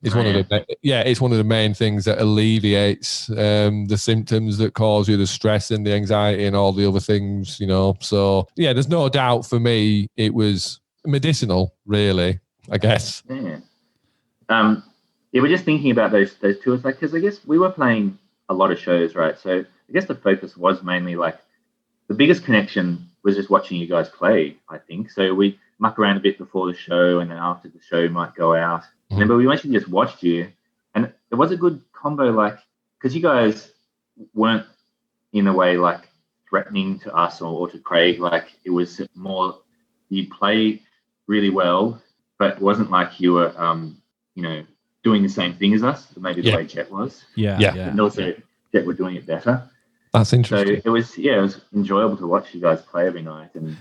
main things that alleviates the symptoms that cause you the stress and the anxiety and all the other things, So yeah, there's no doubt for me it was medicinal, really, I guess. Yeah. We're just thinking about those tours, like, because I guess we were playing a lot of shows, right? So I guess the focus was mainly like the biggest connection was just watching you guys play, I think. So we muck around a bit before the show, and then after the show might go out. Mm-hmm. But we actually just watched you, and it was a good combo, like, because you guys weren't in a way like threatening to us or to Craig. Like, it was more you play really well, but it wasn't like you were doing the same thing as us, maybe the way Jet was. Yeah. And also Jet were doing it better. That's interesting. So it was enjoyable to watch you guys play every night. And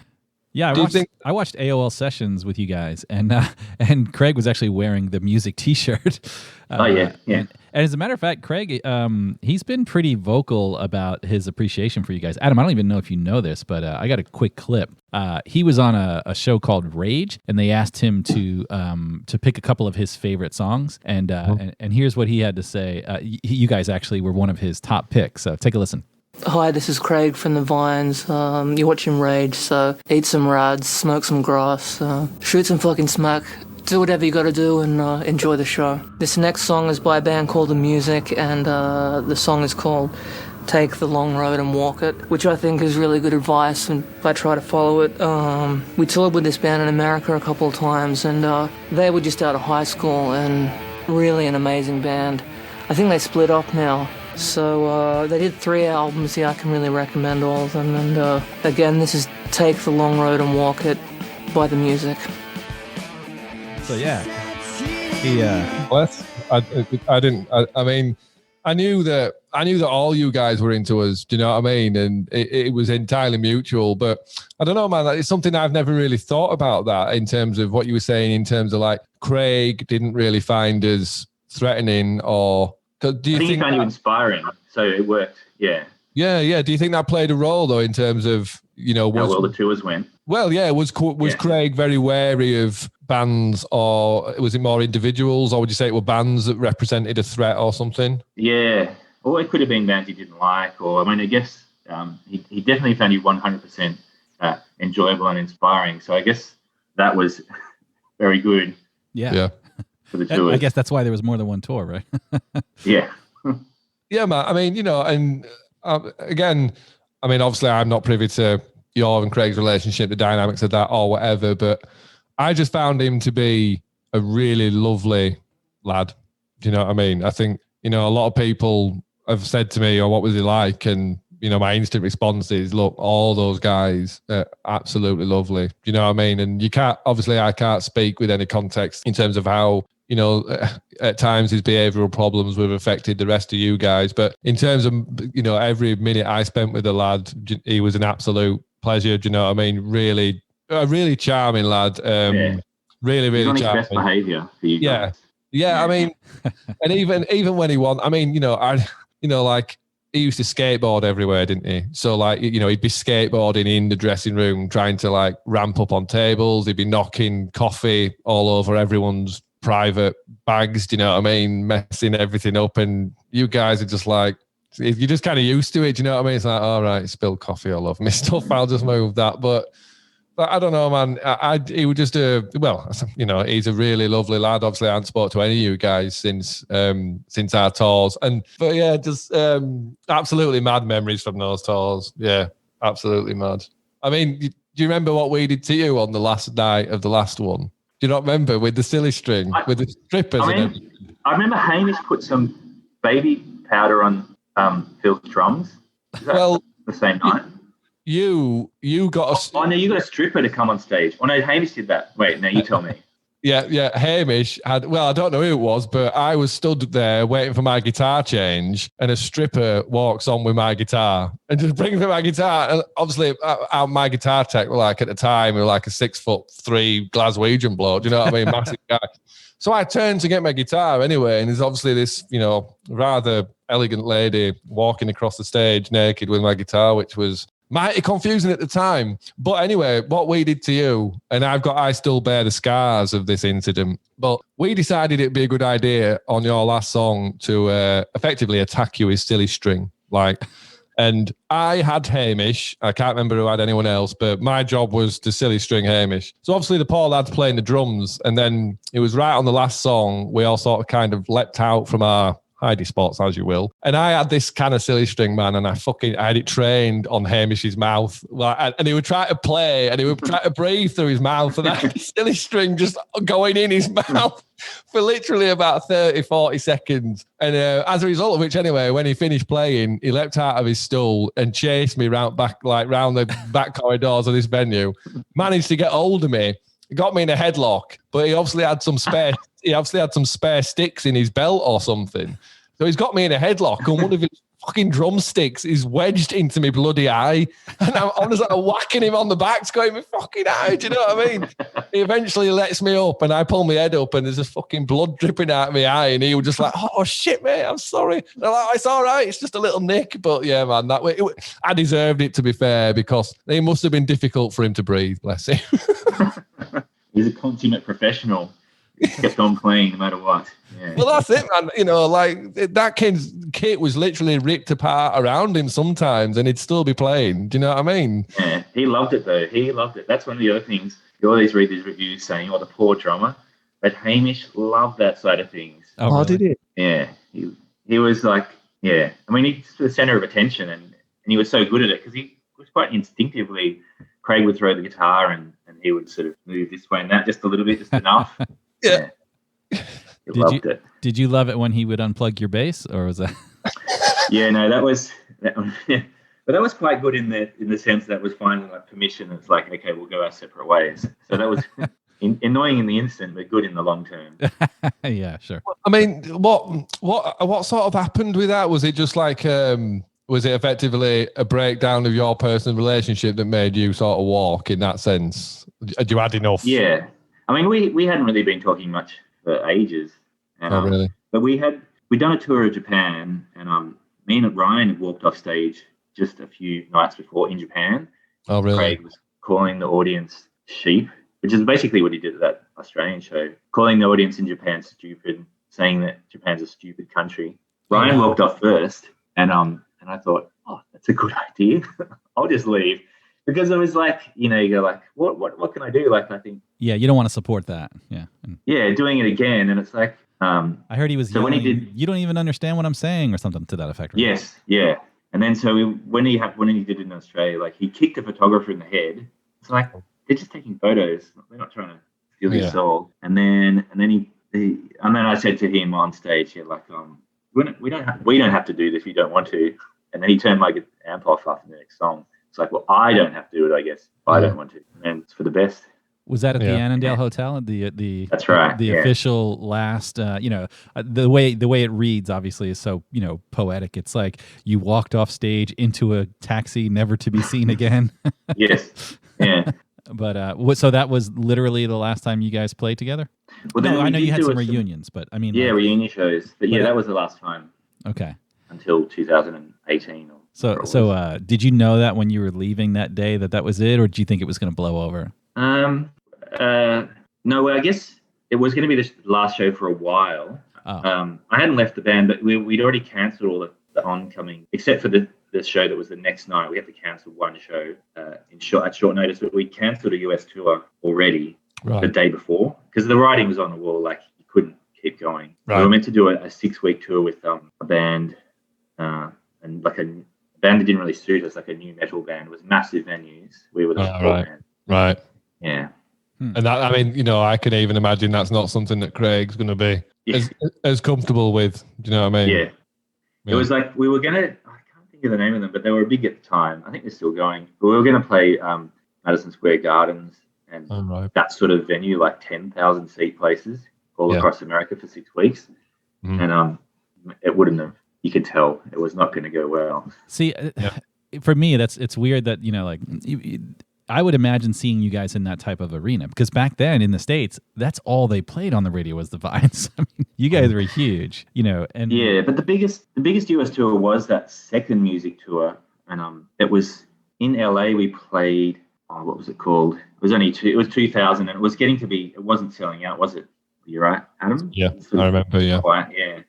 I watched AOL sessions with you guys, and Craig was actually wearing the music T-shirt. And as a matter of fact, Craig, he's been pretty vocal about his appreciation for you guys. Adam, I don't even know if you know this, but I got a quick clip. He was on a show called Rage, and they asked him to pick a couple of his favorite songs, and here's what he had to say. You guys actually were one of his top picks, so take a listen. Hi, this is Craig from the Vines. You're watching Rage, so eat some rads, smoke some grass, shoot some fucking smack, do whatever you gotta do, and enjoy the show. This next song is by a band called The Music, and the song is called Take the Long Road and Walk It, which I think is really good advice, and I try to follow it. We toured with this band in America a couple of times, and they were just out of high school, and really an amazing band. I think they split up now. So they did 3 albums. I can really recommend all of them. And again, this is Take the Long Road and Walk It by The Music. So yeah, I knew that all you guys were into us. Do you know what I mean? And it was entirely mutual. But I don't know, man. It's something I've never really thought about, that in terms of what you were saying, in terms of like Craig didn't really find us threatening, or I think he found you inspiring, so it worked. Yeah. Do you think that played a role though, in terms of how well the tours went? Well, yeah. Was Craig very wary of bands, or was it more individuals, or would you say it were bands that represented a threat or something? Yeah, or it could have been bands he didn't like, or I guess he definitely found you 100% enjoyable and inspiring. So I guess that was very good. Yeah. For the tours. I guess that's why there was more than one tour, right? Yeah. Yeah, man. And again, obviously I'm not privy to your and Craig's relationship, the dynamics of that or whatever, but I just found him to be a really lovely lad. Do you know what I mean? I think, a lot of people have said to me, what was he like? And, my instant response is, look, all those guys are absolutely lovely. Do you know what I mean? And I can't speak with any context in terms of how, at times his behavioral problems would have affected the rest of you guys. But in terms of, every minute I spent with the lad, he was an absolute pleasure. Do you know what I mean? Really, a really charming lad. Really, really He's on charming. his best behavior for you guys. Yeah. And even when he won, like, he used to skateboard everywhere, didn't he? So like, he'd be skateboarding in the dressing room, trying to like ramp up on tables. He'd be knocking coffee all over everyone's private bags. Do you know what I mean? Messing everything up. And you guys are just like, you're just kind of used to it. Do you know what I mean? It's like, all right, spilled coffee all over me stuff. I'll just move that. But I don't know, man. He was just he's a really lovely lad. Obviously, I haven't spoke to any of you guys since our tours, but yeah, just absolutely mad memories from those tours. Yeah, absolutely mad. I mean, do you remember what we did to you on the last night of the last one? Do you not remember with the silly string, with the strippers? I remember Hamish put some baby powder on Phil's drums. Is that the same night? You got a... Oh, no, you got a stripper to come on stage. Oh, no, Hamish did that. Wait, no, you tell me. Yeah, Hamish had, I don't know who it was, but I was stood there waiting for my guitar change, and a stripper walks on with my guitar and just brings me my guitar. And obviously, my guitar tech, at the time, we were like a 6'3" Glaswegian bloke, do you know what I mean? Massive guy. So I turned to get my guitar anyway, and there's obviously this, rather elegant lady walking across the stage naked with my guitar, which was mighty confusing at the time. But anyway, what we did to you, and I still bear the scars of this incident, but we decided it'd be a good idea on your last song to effectively attack you with silly string. And I had Hamish. I can't remember who had anyone else, but my job was to silly string Hamish. So obviously the poor lad's playing the drums, and then it was right on the last song, we all sort of kind of leapt out from our hidey spots, as you will. And I had this kind of silly string, man, and I had it trained on Hamish's mouth. And he would try to play, and he would try to breathe through his mouth, and I had the silly string just going in his mouth for literally about 30, 40 seconds. And as a result of which, anyway, when he finished playing, he leapt out of his stool and chased me round the back corridors of this venue, managed to get hold of me, got me in a headlock, but he obviously had some spare sticks in his belt or something. So he's got me in a headlock, and one of his fucking drumsticks is wedged into my bloody eye. And I'm just whacking him on the back, going, my fucking eye, do you know what I mean? He eventually lets me up, and I pull my head up, and there's just fucking blood dripping out of my eye. And he was just like, oh shit, mate, I'm sorry. And I'm like, it's all right, it's just a little nick. But yeah, man, I deserved it, to be fair, because it must have been difficult for him to breathe, bless him. He's a consummate professional. He kept on playing no matter what. Yeah. Well, that's it, man. That kit was literally ripped apart around him sometimes, and he'd still be playing. Do you know what I mean? Yeah, he loved it, though. He loved it. That's one of the other things. You always read these reviews saying, the poor drummer. But Hamish loved that side of things. Oh, really? Did he? Yeah. He was like, yeah. I mean, he's the center of attention, and he was so good at it because he was quite instinctively, Craig would throw the guitar and he would sort of move this way and that just a little bit, just enough. Yeah. He loved it. Did you love it when he would unplug your bass, or was that? Yeah, no, that was but that was quite good in the sense that was finally like permission. It's like, okay, we'll go our separate ways. So that was annoying in the instant, but good in the long term. Yeah, sure. I mean, what sort of happened with that? Was it just like was it effectively a breakdown of your personal relationship that made you sort of walk in that sense? Had you had enough? Yeah. I mean, we hadn't really been talking much for ages. Oh, really? But we'd done a tour of Japan, and me and Ryan had walked off stage just a few nights before in Japan. Oh, really? Craig was calling the audience sheep, which is basically what he did at that Australian show, calling the audience in Japan stupid, saying that Japan's a stupid country. Ryan walked off first, and I thought, oh, that's a good idea. I'll just leave. Because it was like, you go like, what can I do? Like, I think. Yeah, you don't want to support that. Yeah. Yeah, doing it again. And it's like. I heard he was so yelling, when he did, you don't even understand what I'm saying, or something to that effect. Right? Yes, yeah. And then so when he did it in Australia, like he kicked a photographer in the head. It's like, they're just taking photos. They're not trying to steal his soul. And then I said to him on stage, we don't have to do this if you don't want to. And then he turned my amp off after the next song. It's like, well, I don't have to do it, I guess. I don't want to. And it's for the best. Was that at the Annandale Hotel? The That's right. The official last, the way it reads obviously is so, poetic. It's like you walked off stage into a taxi, never to be seen again. Yes. Yeah. But so that was literally the last time you guys played together? Well, no, I know you had some reunions, but I mean, reunion shows. But that was the last time. Okay. Until 2018. So did you know that when you were leaving that day that was it, or did you think it was going to blow over? No, I guess it was going to be the last show for a while. Oh. I hadn't left the band, but we'd already cancelled all the oncoming, except for the the show that was the next night, we had to cancel one show at short notice, but we cancelled a US tour already the day before because the writing was on the wall. Like you couldn't keep going. Right. We were meant to do a 6-week tour with a band and like a band that didn't really suit us, like a new metal band. It was massive venues. We were the support band. Right. Yeah. And that, I mean, you know, I can even imagine that's not something that Craig's going to be as comfortable with. Do you know what I mean? Yeah. It was like we were going to, I can't think of the name of them, but they were big at the time. I think they're still going. But we were going to play Madison Square Gardens and that sort of venue, like 10,000 seat places all across America for 6 weeks. And it wouldn't have, you could tell it was not going to go well. See, for me, it's weird that, you know, like I would imagine seeing you guys in that type of arena because back then in the States, that's all they played on the radio was the Vines. I mean, you guys were huge, you know. And yeah, but the biggest US tour was that second music tour, and it was in LA. We played. What was it called? It was 2000, and it was getting to be. It wasn't selling out, was it? You're right, Adam. Yeah, I remember. Yeah, quiet, yeah.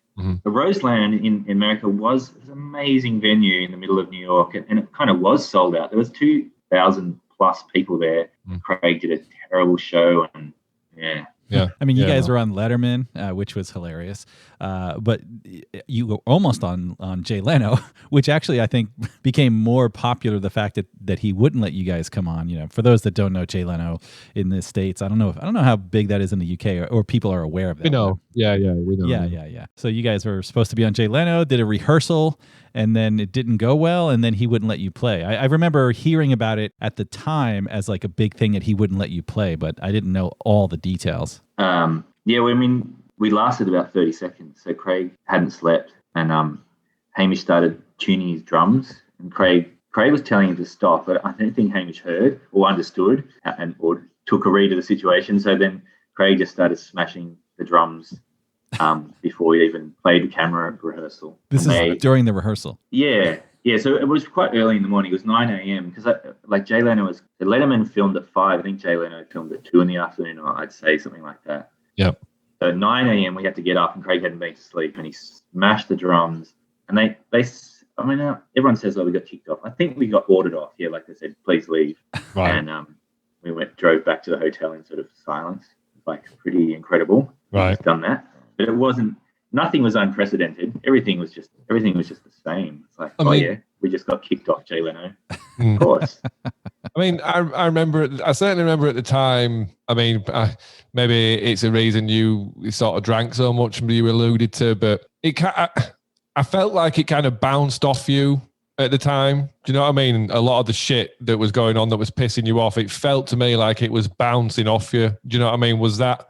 The Roseland in America was an amazing venue in the middle of New York, and it kind of was sold out. There was 2,000 plus people there. Craig did a terrible show, and yeah. I mean, you guys were on Letterman, which was hilarious, but you were almost on Jay Leno, which actually I think became more popular. The fact that he wouldn't let you guys come on. You know, for those that don't know Jay Leno in the States, I don't know how big that is in the UK or people are aware of that. We know, we know. Yeah. So you guys were supposed to be on Jay Leno, did a rehearsal, and then it didn't go well, and then he wouldn't let you play. I remember hearing about it at the time as like a big thing that he wouldn't let you play, but I didn't know all the details. We lasted about 30 seconds. So Craig hadn't slept, and Hamish started tuning his drums, and Craig was telling him to stop, but I don't think Hamish heard or understood or took a read of the situation. So then Craig just started smashing the drums before we even played the camera rehearsal. This is during the rehearsal? Yeah. So it was quite early in the morning. It was 9 a.m. because Jay Leno Letterman filmed at 5. I think Jay Leno filmed at 2 in the afternoon, or I'd say something like that. Yep. So at 9 a.m. we had to get up, and Craig hadn't been to sleep, and he smashed the drums. And everyone says, we got kicked off. I think we got ordered off. Yeah, like they said, please leave. Right. And we drove back to the hotel in sort of silence. Like pretty incredible. Right. Done that, but nothing was unprecedented. Everything was just the same. It's like, we just got kicked off Jay Leno. Of course. I mean, I remember. I certainly remember at the time. I mean, maybe it's a reason you sort of drank so much, you alluded to, but I felt like it kind of bounced off you at the time. Do you know what I mean? A lot of the shit that was going on that was pissing you off, it felt to me like it was bouncing off you. Do you know what I mean? Was that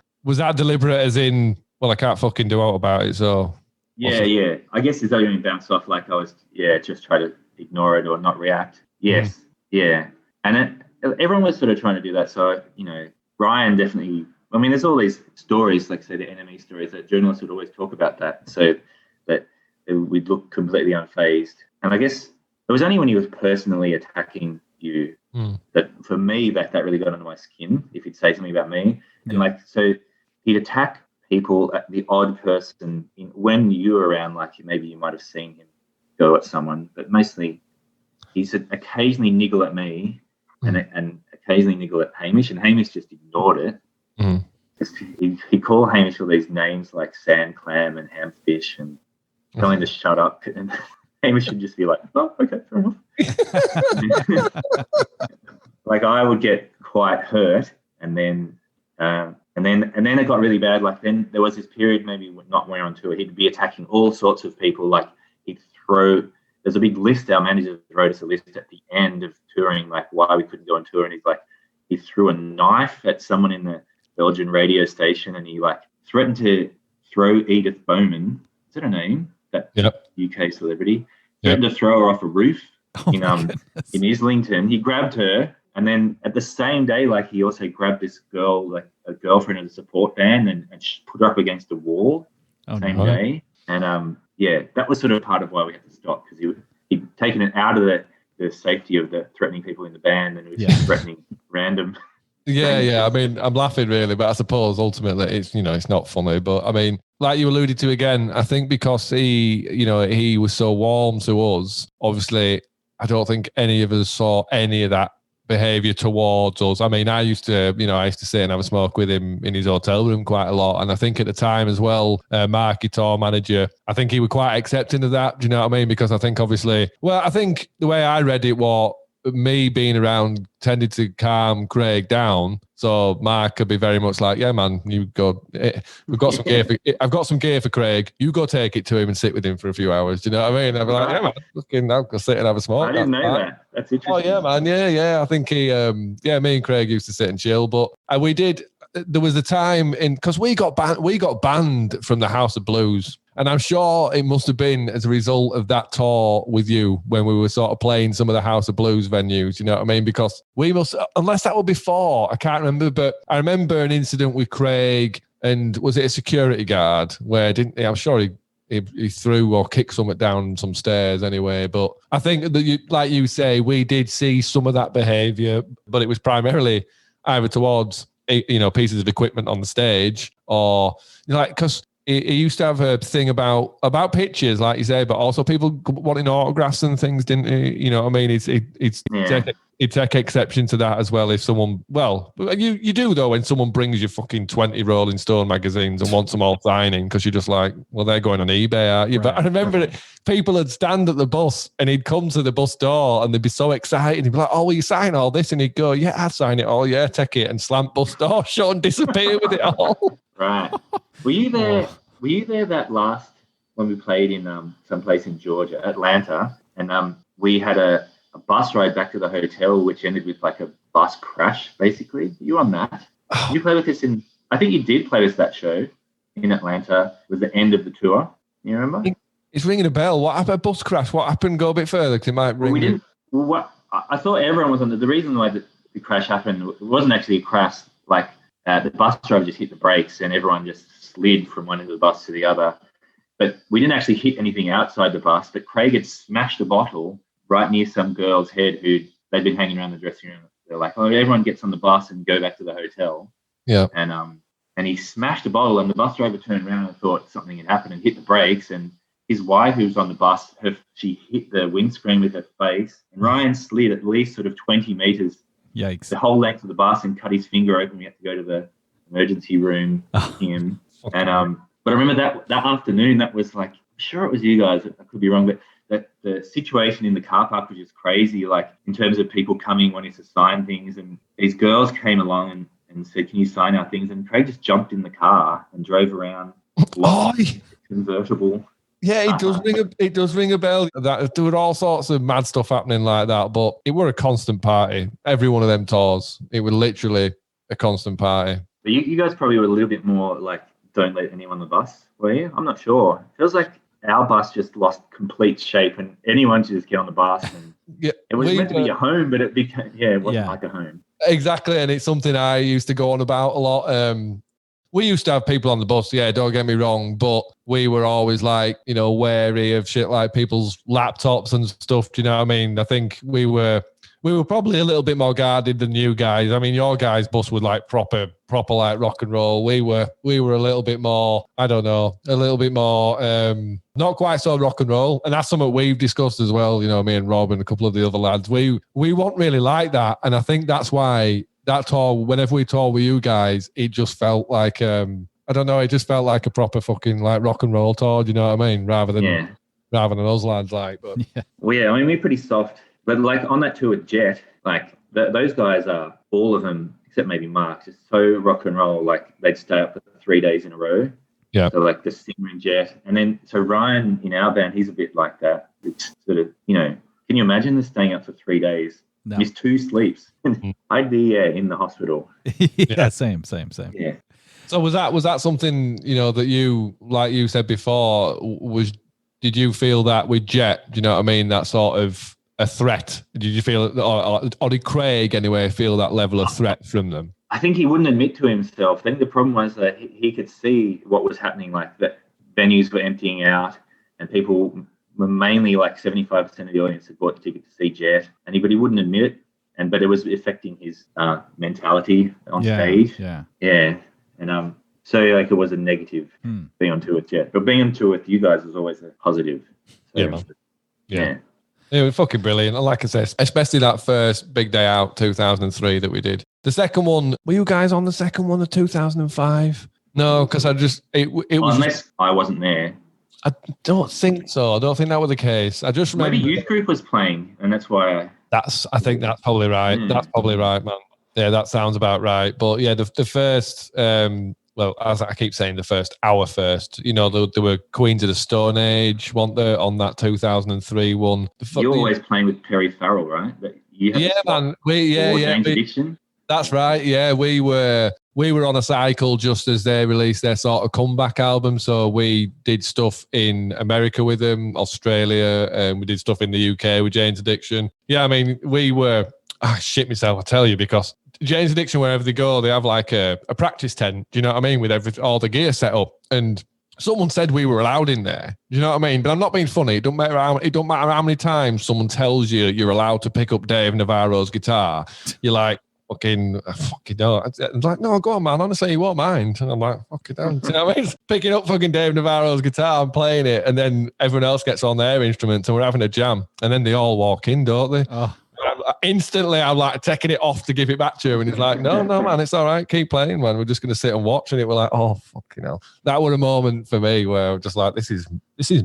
deliberate? As in, well, I can't fucking do out about it, so. Yeah. I guess it's only bounced off like I was, just try to ignore it or not react. Yes, yeah. And everyone was sort of trying to do that. So, you know, Brian definitely, I mean, there's all these stories, like say the enemy stories, that journalists would always talk about that. So that we'd look completely unfazed. And I guess it was only when he was personally attacking you that for me, that really got under my skin, if he'd say something about me. And so he'd attack people at the odd person when you were around, like maybe you might have seen him go at someone, but mostly he's occasionally niggle at me and occasionally niggle at Hamish, and Hamish just ignored it. He'd call Hamish all these names like sand clam and hamfish and tell him to shut up, and Hamish would just be like, oh, okay, fair enough. Like I would get quite hurt, and then it got really bad. Like then there was this period, maybe not when on tour, he'd be attacking all sorts of people. Like there's a big list. Our manager wrote us a list at the end of touring, like why we couldn't go on tour. And he threw a knife at someone in the Belgian radio station, and he like threatened to throw Edith Bowman. Is that her name? That UK celebrity. Threatened to throw her off a roof in Islington. He grabbed her. And then at the same day, like he also grabbed this girl, like a girlfriend of the support band, and put her up against a wall same day. And that was sort of part of why we had to stop, because he'd taken it out of the safety of the threatening people in the band, and he was just threatening random Yeah. I mean, I'm laughing really, but I suppose ultimately it's not funny. But I mean, like you alluded to again, I think because he was so warm to us, obviously, I don't think any of us saw any of that behavior towards us. I mean, I used to sit and have a smoke with him in his hotel room quite a lot. And I think at the time as well, Marky, tour manager, I think he was quite accepting of that. Do you know what I mean? Because I think obviously, I think the way I read it was, me being around tended to calm Craig down. So Mark could be very much like, yeah, man, you go. We've got some gear. I've got some gear for Craig. You go take it to him and sit with him for a few hours. Do you know what I mean? I'd be like, yeah, man, I'll go sit and have a smoke. I didn't know that. That's interesting. Oh yeah, man. Yeah. I think me and Craig used to sit and chill, but we did. There was a time because we got banned from the House of Blues. And I'm sure it must have been as a result of that tour with you when we were sort of playing some of the House of Blues venues, you know what I mean? Because we must, unless that was before, I can't remember, but I remember an incident with Craig and was it a security guard where I'm sure he threw or kicked something down some stairs anyway. But I think that like you say, we did see some of that behaviour, but it was primarily either towards, pieces of equipment on the stage or because he used to have a thing about pictures, like you say, but also people wanting autographs and things, didn't he? You know what I mean? He'd take exception to that as well if someone, you do though when someone brings you fucking 20 Rolling Stone magazines and wants them all signing because you're just like, well, they're going on eBay, aren't you? Right. But I remember people would stand at the bus and he'd come to the bus door and they'd be so excited. He'd be like, oh, will you sign all this? And he'd go, yeah, I'll sign it all. Yeah, take it, and slam bus door shut and disappear with it all. Right. Were you there? Were you there that last when we played in someplace in Georgia, Atlanta, and we had a bus ride back to the hotel, which ended with like a bus crash, basically? Were you on that? You played with us I think you did play with that show in Atlanta. It was the end of the tour. You remember? It's ringing a bell. What happened? A bus crash. What happened? Go a bit further because it might ring. We didn't. I thought everyone was on the reason why the crash happened. It wasn't actually a crash. Like the bus driver just hit the brakes and everyone just slid from one end of the bus to the other. But we didn't actually hit anything outside the bus. But Craig had smashed a bottle right near some girl's head they'd been hanging around the dressing room. They're like, oh, everyone gets on the bus and go back to the hotel. Yeah. And he smashed a bottle and the bus driver turned around and thought something had happened and hit the brakes. And his wife, who was on the bus, she hit the windscreen with her face. And Ryan slid at least sort of 20 meters. Yikes. The whole length of the bus and cut his finger open. We had to go to the emergency room with him. And but I remember that afternoon, that was like, I'm sure it was you guys, I could be wrong, but that the situation in the car park was just crazy, like in terms of people coming, wanting to sign things. And these girls came along and said, can you sign our things? And Craig just jumped in the car and drove around. Convertible. Yeah, it does ring a bell. That there were all sorts of mad stuff happening like that, but it were a constant party. Every one of them tours, it was literally a constant party. But you guys probably were a little bit more like, don't let anyone on the bus, were you? I'm not sure. It feels like our bus just lost complete shape and anyone should just get on the bus. And it was meant to be a home, but it became, it wasn't like a home. Exactly, and it's something I used to go on about a lot. We used to have people on the bus, don't get me wrong, but we were always like, wary of shit like people's laptops and stuff. Do you know what I mean? I think we were probably a little bit more guarded than you guys. I mean, your guys' bus was like proper like rock and roll. We were a little bit more, I don't know, a little bit more, not quite so rock and roll. And that's something we've discussed as well, me and Rob and a couple of the other lads. We weren't really like that. And I think that's why that tour, whenever we toured with you guys, it just felt like, I don't know, it just felt like a proper fucking like rock and roll tour, do you know what I mean? Rather than us lads like. But Well, I mean, we're pretty soft. But like on that tour with Jet, like those guys are, all of them, except maybe Mark, just so rock and roll, like they'd stay up for 3 days in a row. Yeah. So like the Singer and Jet. And then, so Ryan in our band, he's a bit like that. It's sort of, can you imagine this staying up for 3 days? No. Missed 2 sleeps. I'd be in the hospital. Same. Yeah. So was that something, that you, like you said before, did you feel that with Jet, do you know what I mean? That sort of a threat? Did you feel, or did Craig anyway feel that level of threat from them? I think he wouldn't admit to himself. I think the problem was that he could see what was happening, like that venues were emptying out and people were mainly like 75% of the audience had bought the ticket to see Jet, but he wouldn't admit it. but it was affecting his mentality on Yeah, stage. yeah. Yeah, and so like it was a negative being on tour with Jet, but being on tour with you guys was always a positive. So, Yeah, man. Yeah. It was fucking brilliant. And like I said, especially that first Big Day Out 2003 that we did. The second one, were you guys on the second one of 2005? No, because it was. Unless I wasn't there. I don't think so. I don't think that was the case. I just remember. Maybe Youth Group was playing, and that's why. I think that's probably right. Yeah. That's probably right, man. Yeah, that sounds about right. But yeah, the first, well, as I keep saying, our first, there were Queens of the Stone Age, weren't there, on that 2003 one. You're always playing with Perry Farrell, right? Man. Jane's Addiction. That's right. Yeah, we were on a cycle just as they released their sort of comeback album. So we did stuff in America with them, Australia, and we did stuff in the UK with Jane's Addiction. Yeah, I mean, we were. I shit myself, I tell you, because Jane's Addiction, wherever they go, they have like a practice tent. Do you know what I mean? With all the gear set up, and someone said we were allowed in there. Do you know what I mean? But I'm not being funny. It don't matter how many times someone tells you you're allowed to pick up Dave Navarro's guitar. You're like, fucking no. I'm like, no, go on, man. Honestly, you won't mind. And I'm like, fucking hell. Do you know what I mean? Picking up fucking Dave Navarro's guitar and playing it, and then everyone else gets on their instruments and we're having a jam. And then they all walk in, don't they? Oh. Instantly, I'm like taking it off to give it back to him, and he's like, "No, man, it's all right. Keep playing, man. We're just going to sit and watch." And it. We're like, "Oh, fucking hell!" That was a moment for me where I'm just like, "This is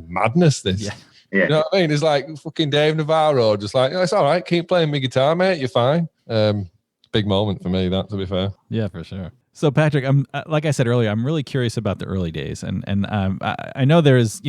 madness." This, yeah. You know what I mean? It's like fucking Dave Navarro, just like, "Oh, it's all right. Keep playing my guitar, mate. You're fine." Big moment for me, that, to be fair. Yeah, for sure. So Patrick, I'm like I said earlier, I'm really curious about the early days, and I know there's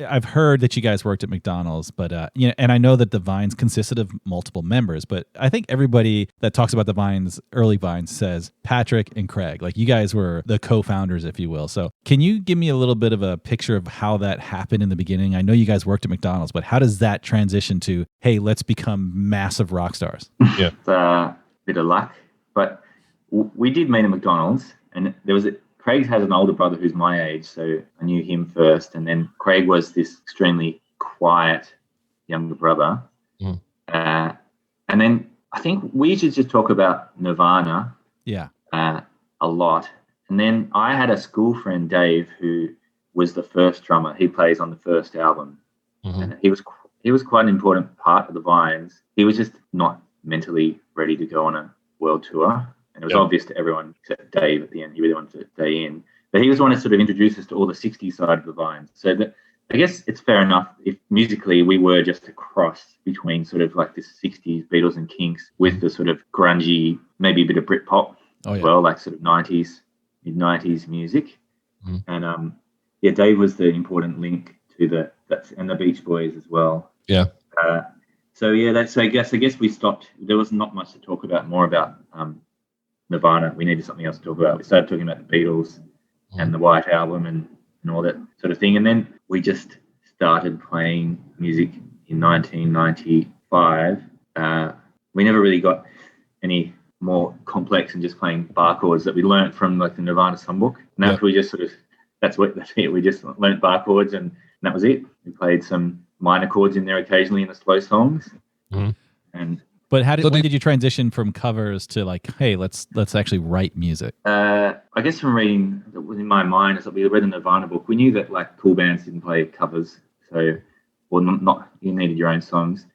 I've heard that you guys worked at McDonald's, but and I know that the Vines consisted of multiple members, but I think everybody that talks about the Vines, early Vines, says Patrick and Craig, like you guys were the co-founders, if you will. So can you give me a little bit of a picture of how that happened in the beginning? I know you guys worked at McDonald's, but how does that transition to, hey, let's become massive rock stars? Yeah, it's a bit of luck, but we did meet at McDonald's, and Craig has an older brother who's my age, so I knew him first. And then Craig was this extremely quiet younger brother. Mm. And then I think we should just talk about Nirvana a lot. And then I had a school friend, Dave, who was the first drummer. He plays on the first album. Mm-hmm. And he was quite an important part of the Vines. He was just not mentally ready to go on a world tour. And it was obvious to everyone except Dave at the end. He really wanted to stay in. But he was one to sort of introduce us to all the 60s side of the Vines. So I guess it's fair enough if musically we were just a cross between sort of like the 60s Beatles and Kinks with the sort of grungy, maybe a bit of Britpop as well, like sort of 90s, mid-90s music. Mm. And Dave was the important link to and the Beach Boys as well. Yeah. I guess we stopped. There was not much to talk about more about Nirvana. We needed something else to talk about. We started talking about the Beatles and the White Album and all that sort of thing. And then we just started playing music in 1995. We never really got any more complex than just playing bar chords that we learned from like the Nirvana songbook. And after we just sort of, that's it. We just learned bar chords and that was it. We played some minor chords in there occasionally in the slow songs. Mm-hmm. But when did you transition from covers to like, hey, let's actually write music? I guess from reading in my mind, as we read the Nirvana book, we knew that like cool bands didn't play covers, not you needed your own songs.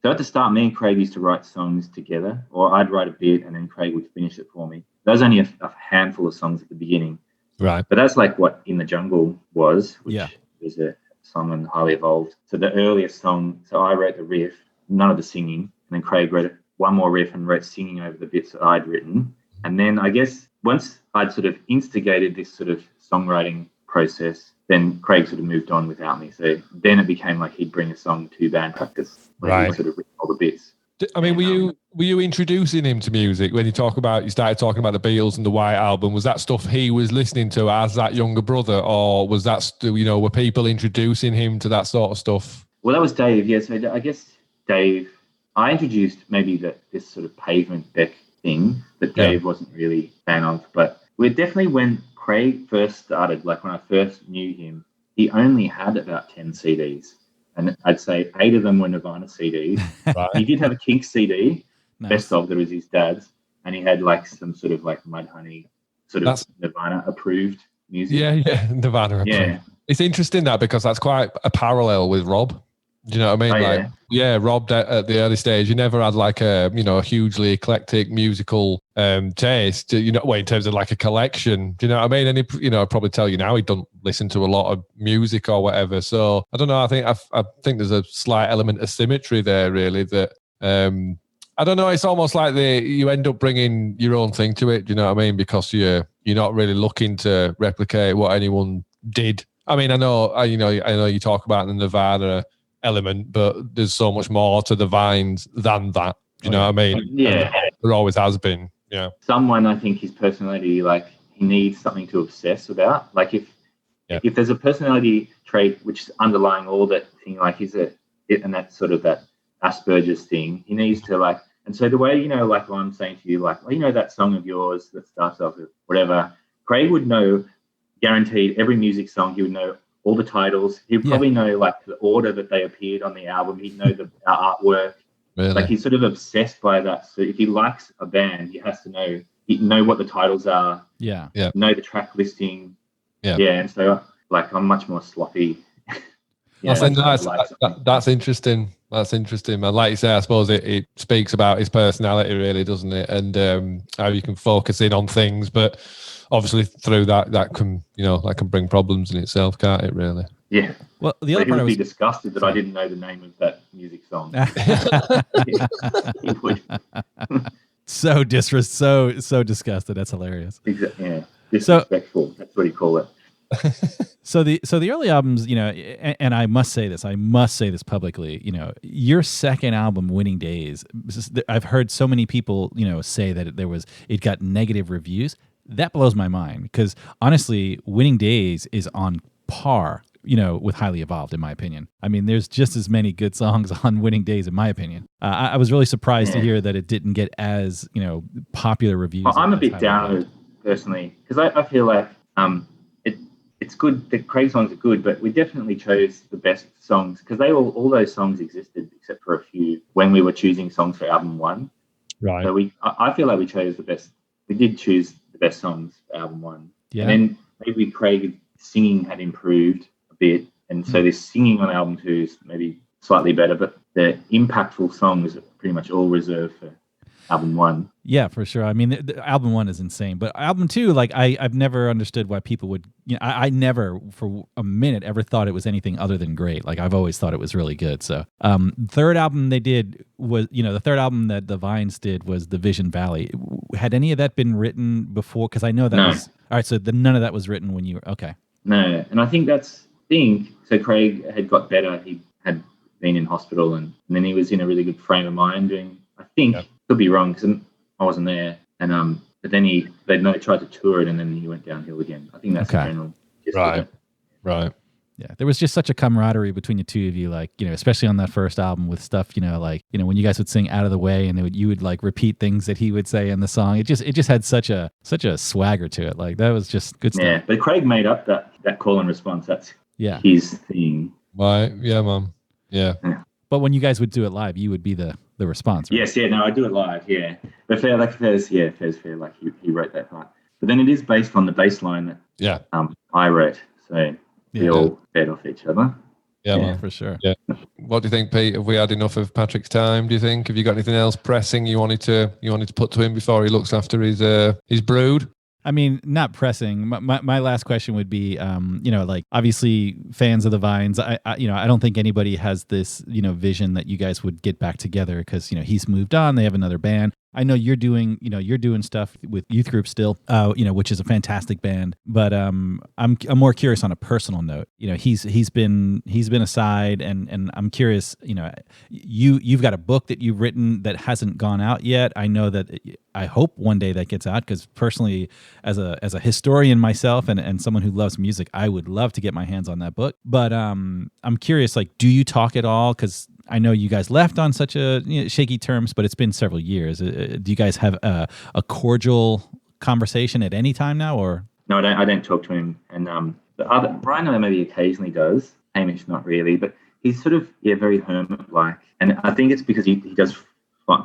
So at the start, me and Craig used to write songs together, or I'd write a bit and then Craig would finish it for me. There was only a handful of songs at the beginning, right? But that's like what In the Jungle was, which was a song on Highly Evolved. So the earliest song, so I wrote the riff, none of the singing. And then Craig wrote one more riff and wrote singing over the bits that I'd written. And then I guess once I'd sort of instigated this sort of songwriting process, then Craig sort of moved on without me. So then it became like he'd bring a song to band practice. He'd sort of written all the bits. I mean, were you introducing him to music when you started talking about the Beatles and the White Album? Was that stuff he was listening to as that younger brother, or was that were people introducing him to that sort of stuff? Well, that was Dave. Yeah, so I guess Dave. I introduced maybe this sort of Pavement Beck thing that Dave wasn't really a fan of, but we're definitely when Craig first started, like when I first knew him, he only had about 10 CDs. And I'd say 8 of them were Nirvana CDs. Right. He did have a Kinks CD, Nice. Best of that was his dad's, and he had like some sort of like Mudhoney, sort of Nirvana approved music. Yeah, Nirvana approved. Yeah. It's interesting that because that's quite a parallel with Rob. Do you know what I mean? Oh, like, yeah, Rob at the early stage, he never had like a, a hugely eclectic musical taste, in terms of like a collection. Do you know what I mean? And he, I'd probably tell you now he don't listen to a lot of music or whatever. So I don't know. I think there's a slight element of symmetry there, really, that I don't know. It's almost like you end up bringing your own thing to it. Do you know what I mean? Because you're not really looking to replicate what anyone did. I mean, I know you talk about the Nirvana element, but there's so much more to the Vines than that. Do you know what I mean? Yeah. And there always has been. Yeah. Someone, I think his personality, like he needs something to obsess about. Like if there's a personality trait which is underlying all that thing, like and that's sort of that Asperger's thing, he needs to like, and so the way, like I'm saying to you, like, that song of yours that starts off with whatever, Craig would know, guaranteed every music song, he would know all the titles. He'd probably know like the order that they appeared on the album. He'd know the artwork. Really? Like he's sort of obsessed by that. So if he likes a band, he has to know what the titles are. Yeah. Know the track listing. Yeah. Yeah. And so like I'm much more sloppy. That's interesting. That's interesting, man. Like you say, I suppose it speaks about his personality, really, doesn't it? And how you can focus in on things, but obviously through that can bring problems in itself, can't it? Really? Yeah. Well, the other part he would be disgusted that I didn't know the name of that music song. He would. so disgusted. That's hilarious. Exactly. Yeah. Disrespectful. That's what you call it. So the early albums, and I must say this publicly, your second album, Winning Days, I've heard so many people, say that it got negative reviews. That blows my mind because honestly, Winning Days is on par, with Highly Evolved, in my opinion. I mean, there's just as many good songs on Winning Days, in my opinion. I was really surprised to hear that it didn't get as, popular reviews. I'm a bit down on it personally because I feel like it's good. The Craig songs are good, but we definitely chose the best songs because all those songs existed except for a few when we were choosing songs for album one. Right. So I feel like we chose the best. We did choose the best songs for album one. Yeah. And then maybe Craig's singing had improved a bit, and so this singing on album two is maybe slightly better, but the impactful songs are pretty much all reserved for album one. Yeah, for sure. I mean, the album one is insane, but album two, like I've never understood why people would. I never for a minute ever thought it was anything other than great. Like I've always thought it was really good. So, third album they did was, the third album that the Vines did was The Vision Valley. Had any of that been written before? Because I know that was all right. So none of that was written when you were okay. No, and I think so. Craig had got better. He had been in hospital, and then he was in a really good frame of mind doing. I think. Yep. Could be wrong because I wasn't there, and but then they tried to tour it, and then he went downhill again. I think that's the general gist of it. Right. Yeah, there was just such a camaraderie between the two of you, like, especially on that first album with stuff, when you guys would sing Out of the Way and you would like repeat things that he would say in the song. It just had such a swagger to it. Like that was just good stuff. Yeah, but Craig made up that call and response. That's his thing. Right. Yeah, man. Yeah. But when you guys would do it live, you would be the response. Right? Yes, I do it live, yeah. But Fair, like Fair's fair, like he wrote that part. But then it is based on the bass line that I wrote. So they all fed off each other. Yeah, man. For sure. Yeah. What do you think, Pete? Have we had enough of Patrick's time, do you think? Have you got anything else pressing you wanted to put to him before he looks after his brood? I mean, not pressing. My last question would be, like obviously fans of the Vines. I don't think anybody has this, vision that you guys would get back together because he's moved on. They have another band. I know you're doing stuff with Youth Group still, which is a fantastic band. But I'm more curious on a personal note. He's been aside, and I'm curious. You've got a book that you've written that hasn't gone out yet. I know that. I hope one day that gets out because personally, as a historian myself and someone who loves music, I would love to get my hands on that book. But I'm curious, like, do you talk at all? Because I know you guys left on such shaky terms, but it's been several years. Do you guys have a cordial conversation at any time now, or? No, I don't talk to him. And Brian maybe occasionally does. Hamish not really, but he's sort of very hermit-like. And I think it's because he does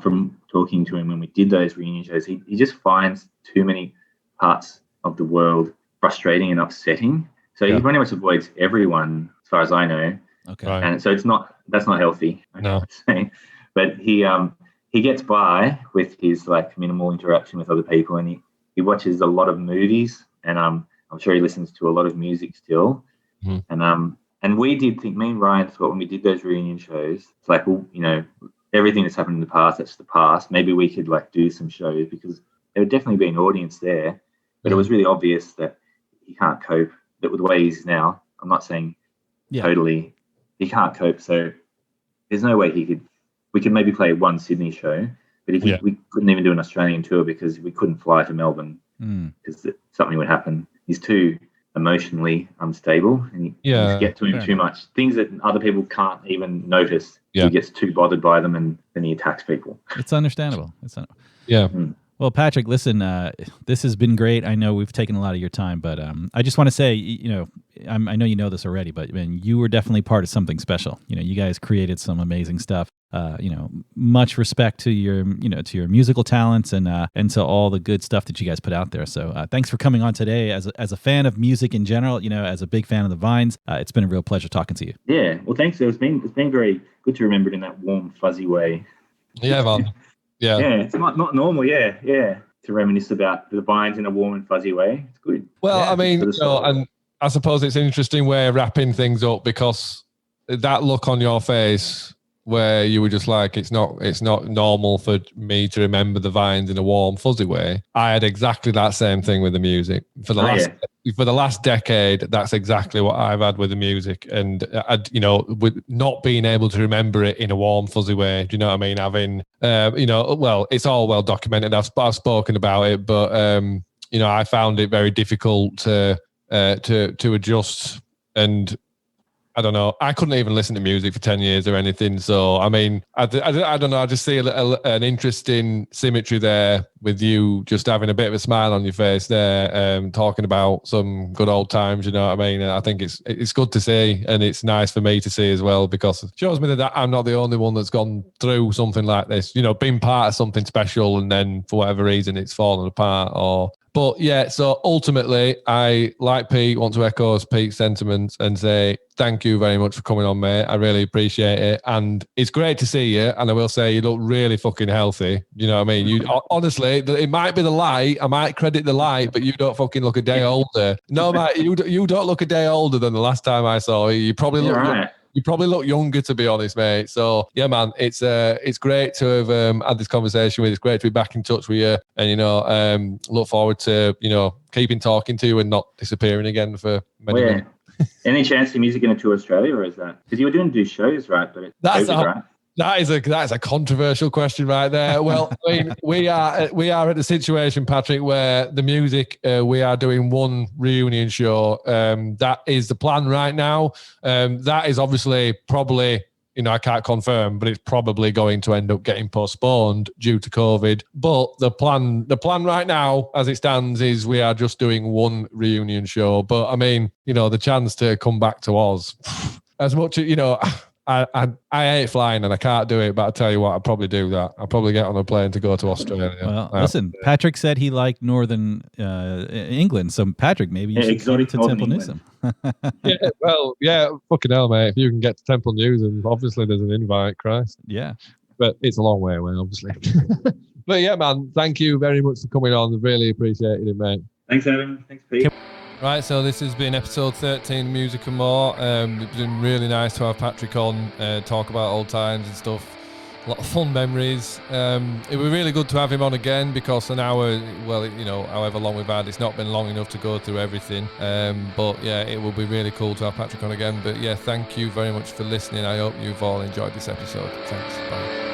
from talking to him when we did those reunion shows, he just finds too many parts of the world frustrating and upsetting. So he pretty much avoids everyone, as far as I know. Okay. Right. And so that's not healthy. No. But he gets by with his like minimal interaction with other people, and he watches a lot of movies, and I'm sure he listens to a lot of music still. Mm-hmm. And we did think, me and Ryan thought when we did those reunion shows, it's like, well, you know, everything that's happened in the past, that's the past. Maybe we could like do some shows, because there would definitely be an audience there, but it was really obvious that he can't cope with the way he is now. I'm not saying totally he can't cope, so there's no way we could maybe play one Sydney show, but we couldn't even do an Australian tour because we couldn't fly to Melbourne because something would happen. He's too emotionally unstable, and you get to him too much. Things that other people can't even notice. He gets too bothered by them, and then he attacks people. It's understandable. Yeah. Well, Patrick, listen, this has been great. I know we've taken a lot of your time, but I just want to say, you know, I know you know this already, but man, you were definitely part of something special. You know, you guys created some amazing stuff. You know, much respect to your musical talents and to all the good stuff that you guys put out there. So thanks for coming on today. As a fan of music in general, you know, as a big fan of the Vines, it's been a real pleasure talking to you. Yeah, well, thanks. It's been very good to remember it in that warm, fuzzy way. Yeah, man. Yeah, it's not normal. Yeah, to reminisce about the Vines in a warm and fuzzy way. It's good. Well, I mean, you know, and I suppose it's an interesting way of wrapping things up, because that look on your face where you were just like, it's not normal for me to remember the Vines in a warm, fuzzy way. I had exactly that same thing with the music for the last decade. That's exactly what I've had with the music, and you know, with not being able to remember it in a warm, fuzzy way. Do you know what I mean? Having, you know, well, it's all well documented. I've spoken about it, but you know, I found it very difficult to adjust. And I don't know. I couldn't even listen to music for 10 years or anything. So, I mean, I don't know. I just see an interesting symmetry there with you just having a bit of a smile on your face there, talking about some good old times, you know what I mean? I think it's good to see, and it's nice for me to see as well, because it shows me that I'm not the only one that's gone through something like this, you know, being part of something special and then for whatever reason it's fallen apart. But yeah, so ultimately, I, like Pete, want to echo Pete's sentiments and say thank you very much for coming on, mate. I really appreciate it. And it's great to see you. And I will say you look really fucking healthy. You know what I mean? You honestly, it might be the light. I might credit the light, but you don't fucking look a day older. No, mate, you don't look a day older than the last time I saw you. You probably look right. You probably look younger, to be honest, mate. So yeah, man, it's great to have had this conversation with you. It's great to be back in touch with you, and you know, look forward to, you know, keeping talking to you and not disappearing again for many minutes. Any chance your music going to tour Australia, or is that because you were doing shows, right? But that's COVID, right? That is a controversial question right there. Well, I mean, we are at the situation, Patrick, where the music, we are doing one reunion show. That is the plan right now. That is obviously probably, you know, I can't confirm, but it's probably going to end up getting postponed due to COVID. But the plan right now, as it stands, is we are just doing one reunion show. But I mean, you know, the chance to come back to Oz, as much as, you know, I hate flying and I can't do it, but I'll tell you what, I'll probably do that. I'll probably get on a plane to go to Australia. Well, listen, Patrick said he liked Northern England. So, Patrick, maybe you should go to Temple Newsam. Yeah, well, yeah, fucking hell, mate. If you can get to Temple Newsam, obviously there's an invite, Christ. Yeah. But it's a long way away, obviously. But yeah, man, thank you very much for coming on. Really appreciated it, mate. Thanks, Adam. Thanks, Pete. Right, so this has been episode 13 of Music and More. It's been really nice to have Patrick on, talk about old times and stuff. A lot of fun memories. It was really good to have him on again, because an hour, well, you know, however long we've had, it's not been long enough to go through everything. But yeah, it will be really cool to have Patrick on again. But yeah, thank you very much for listening. I hope you've all enjoyed this episode. Thanks. Bye.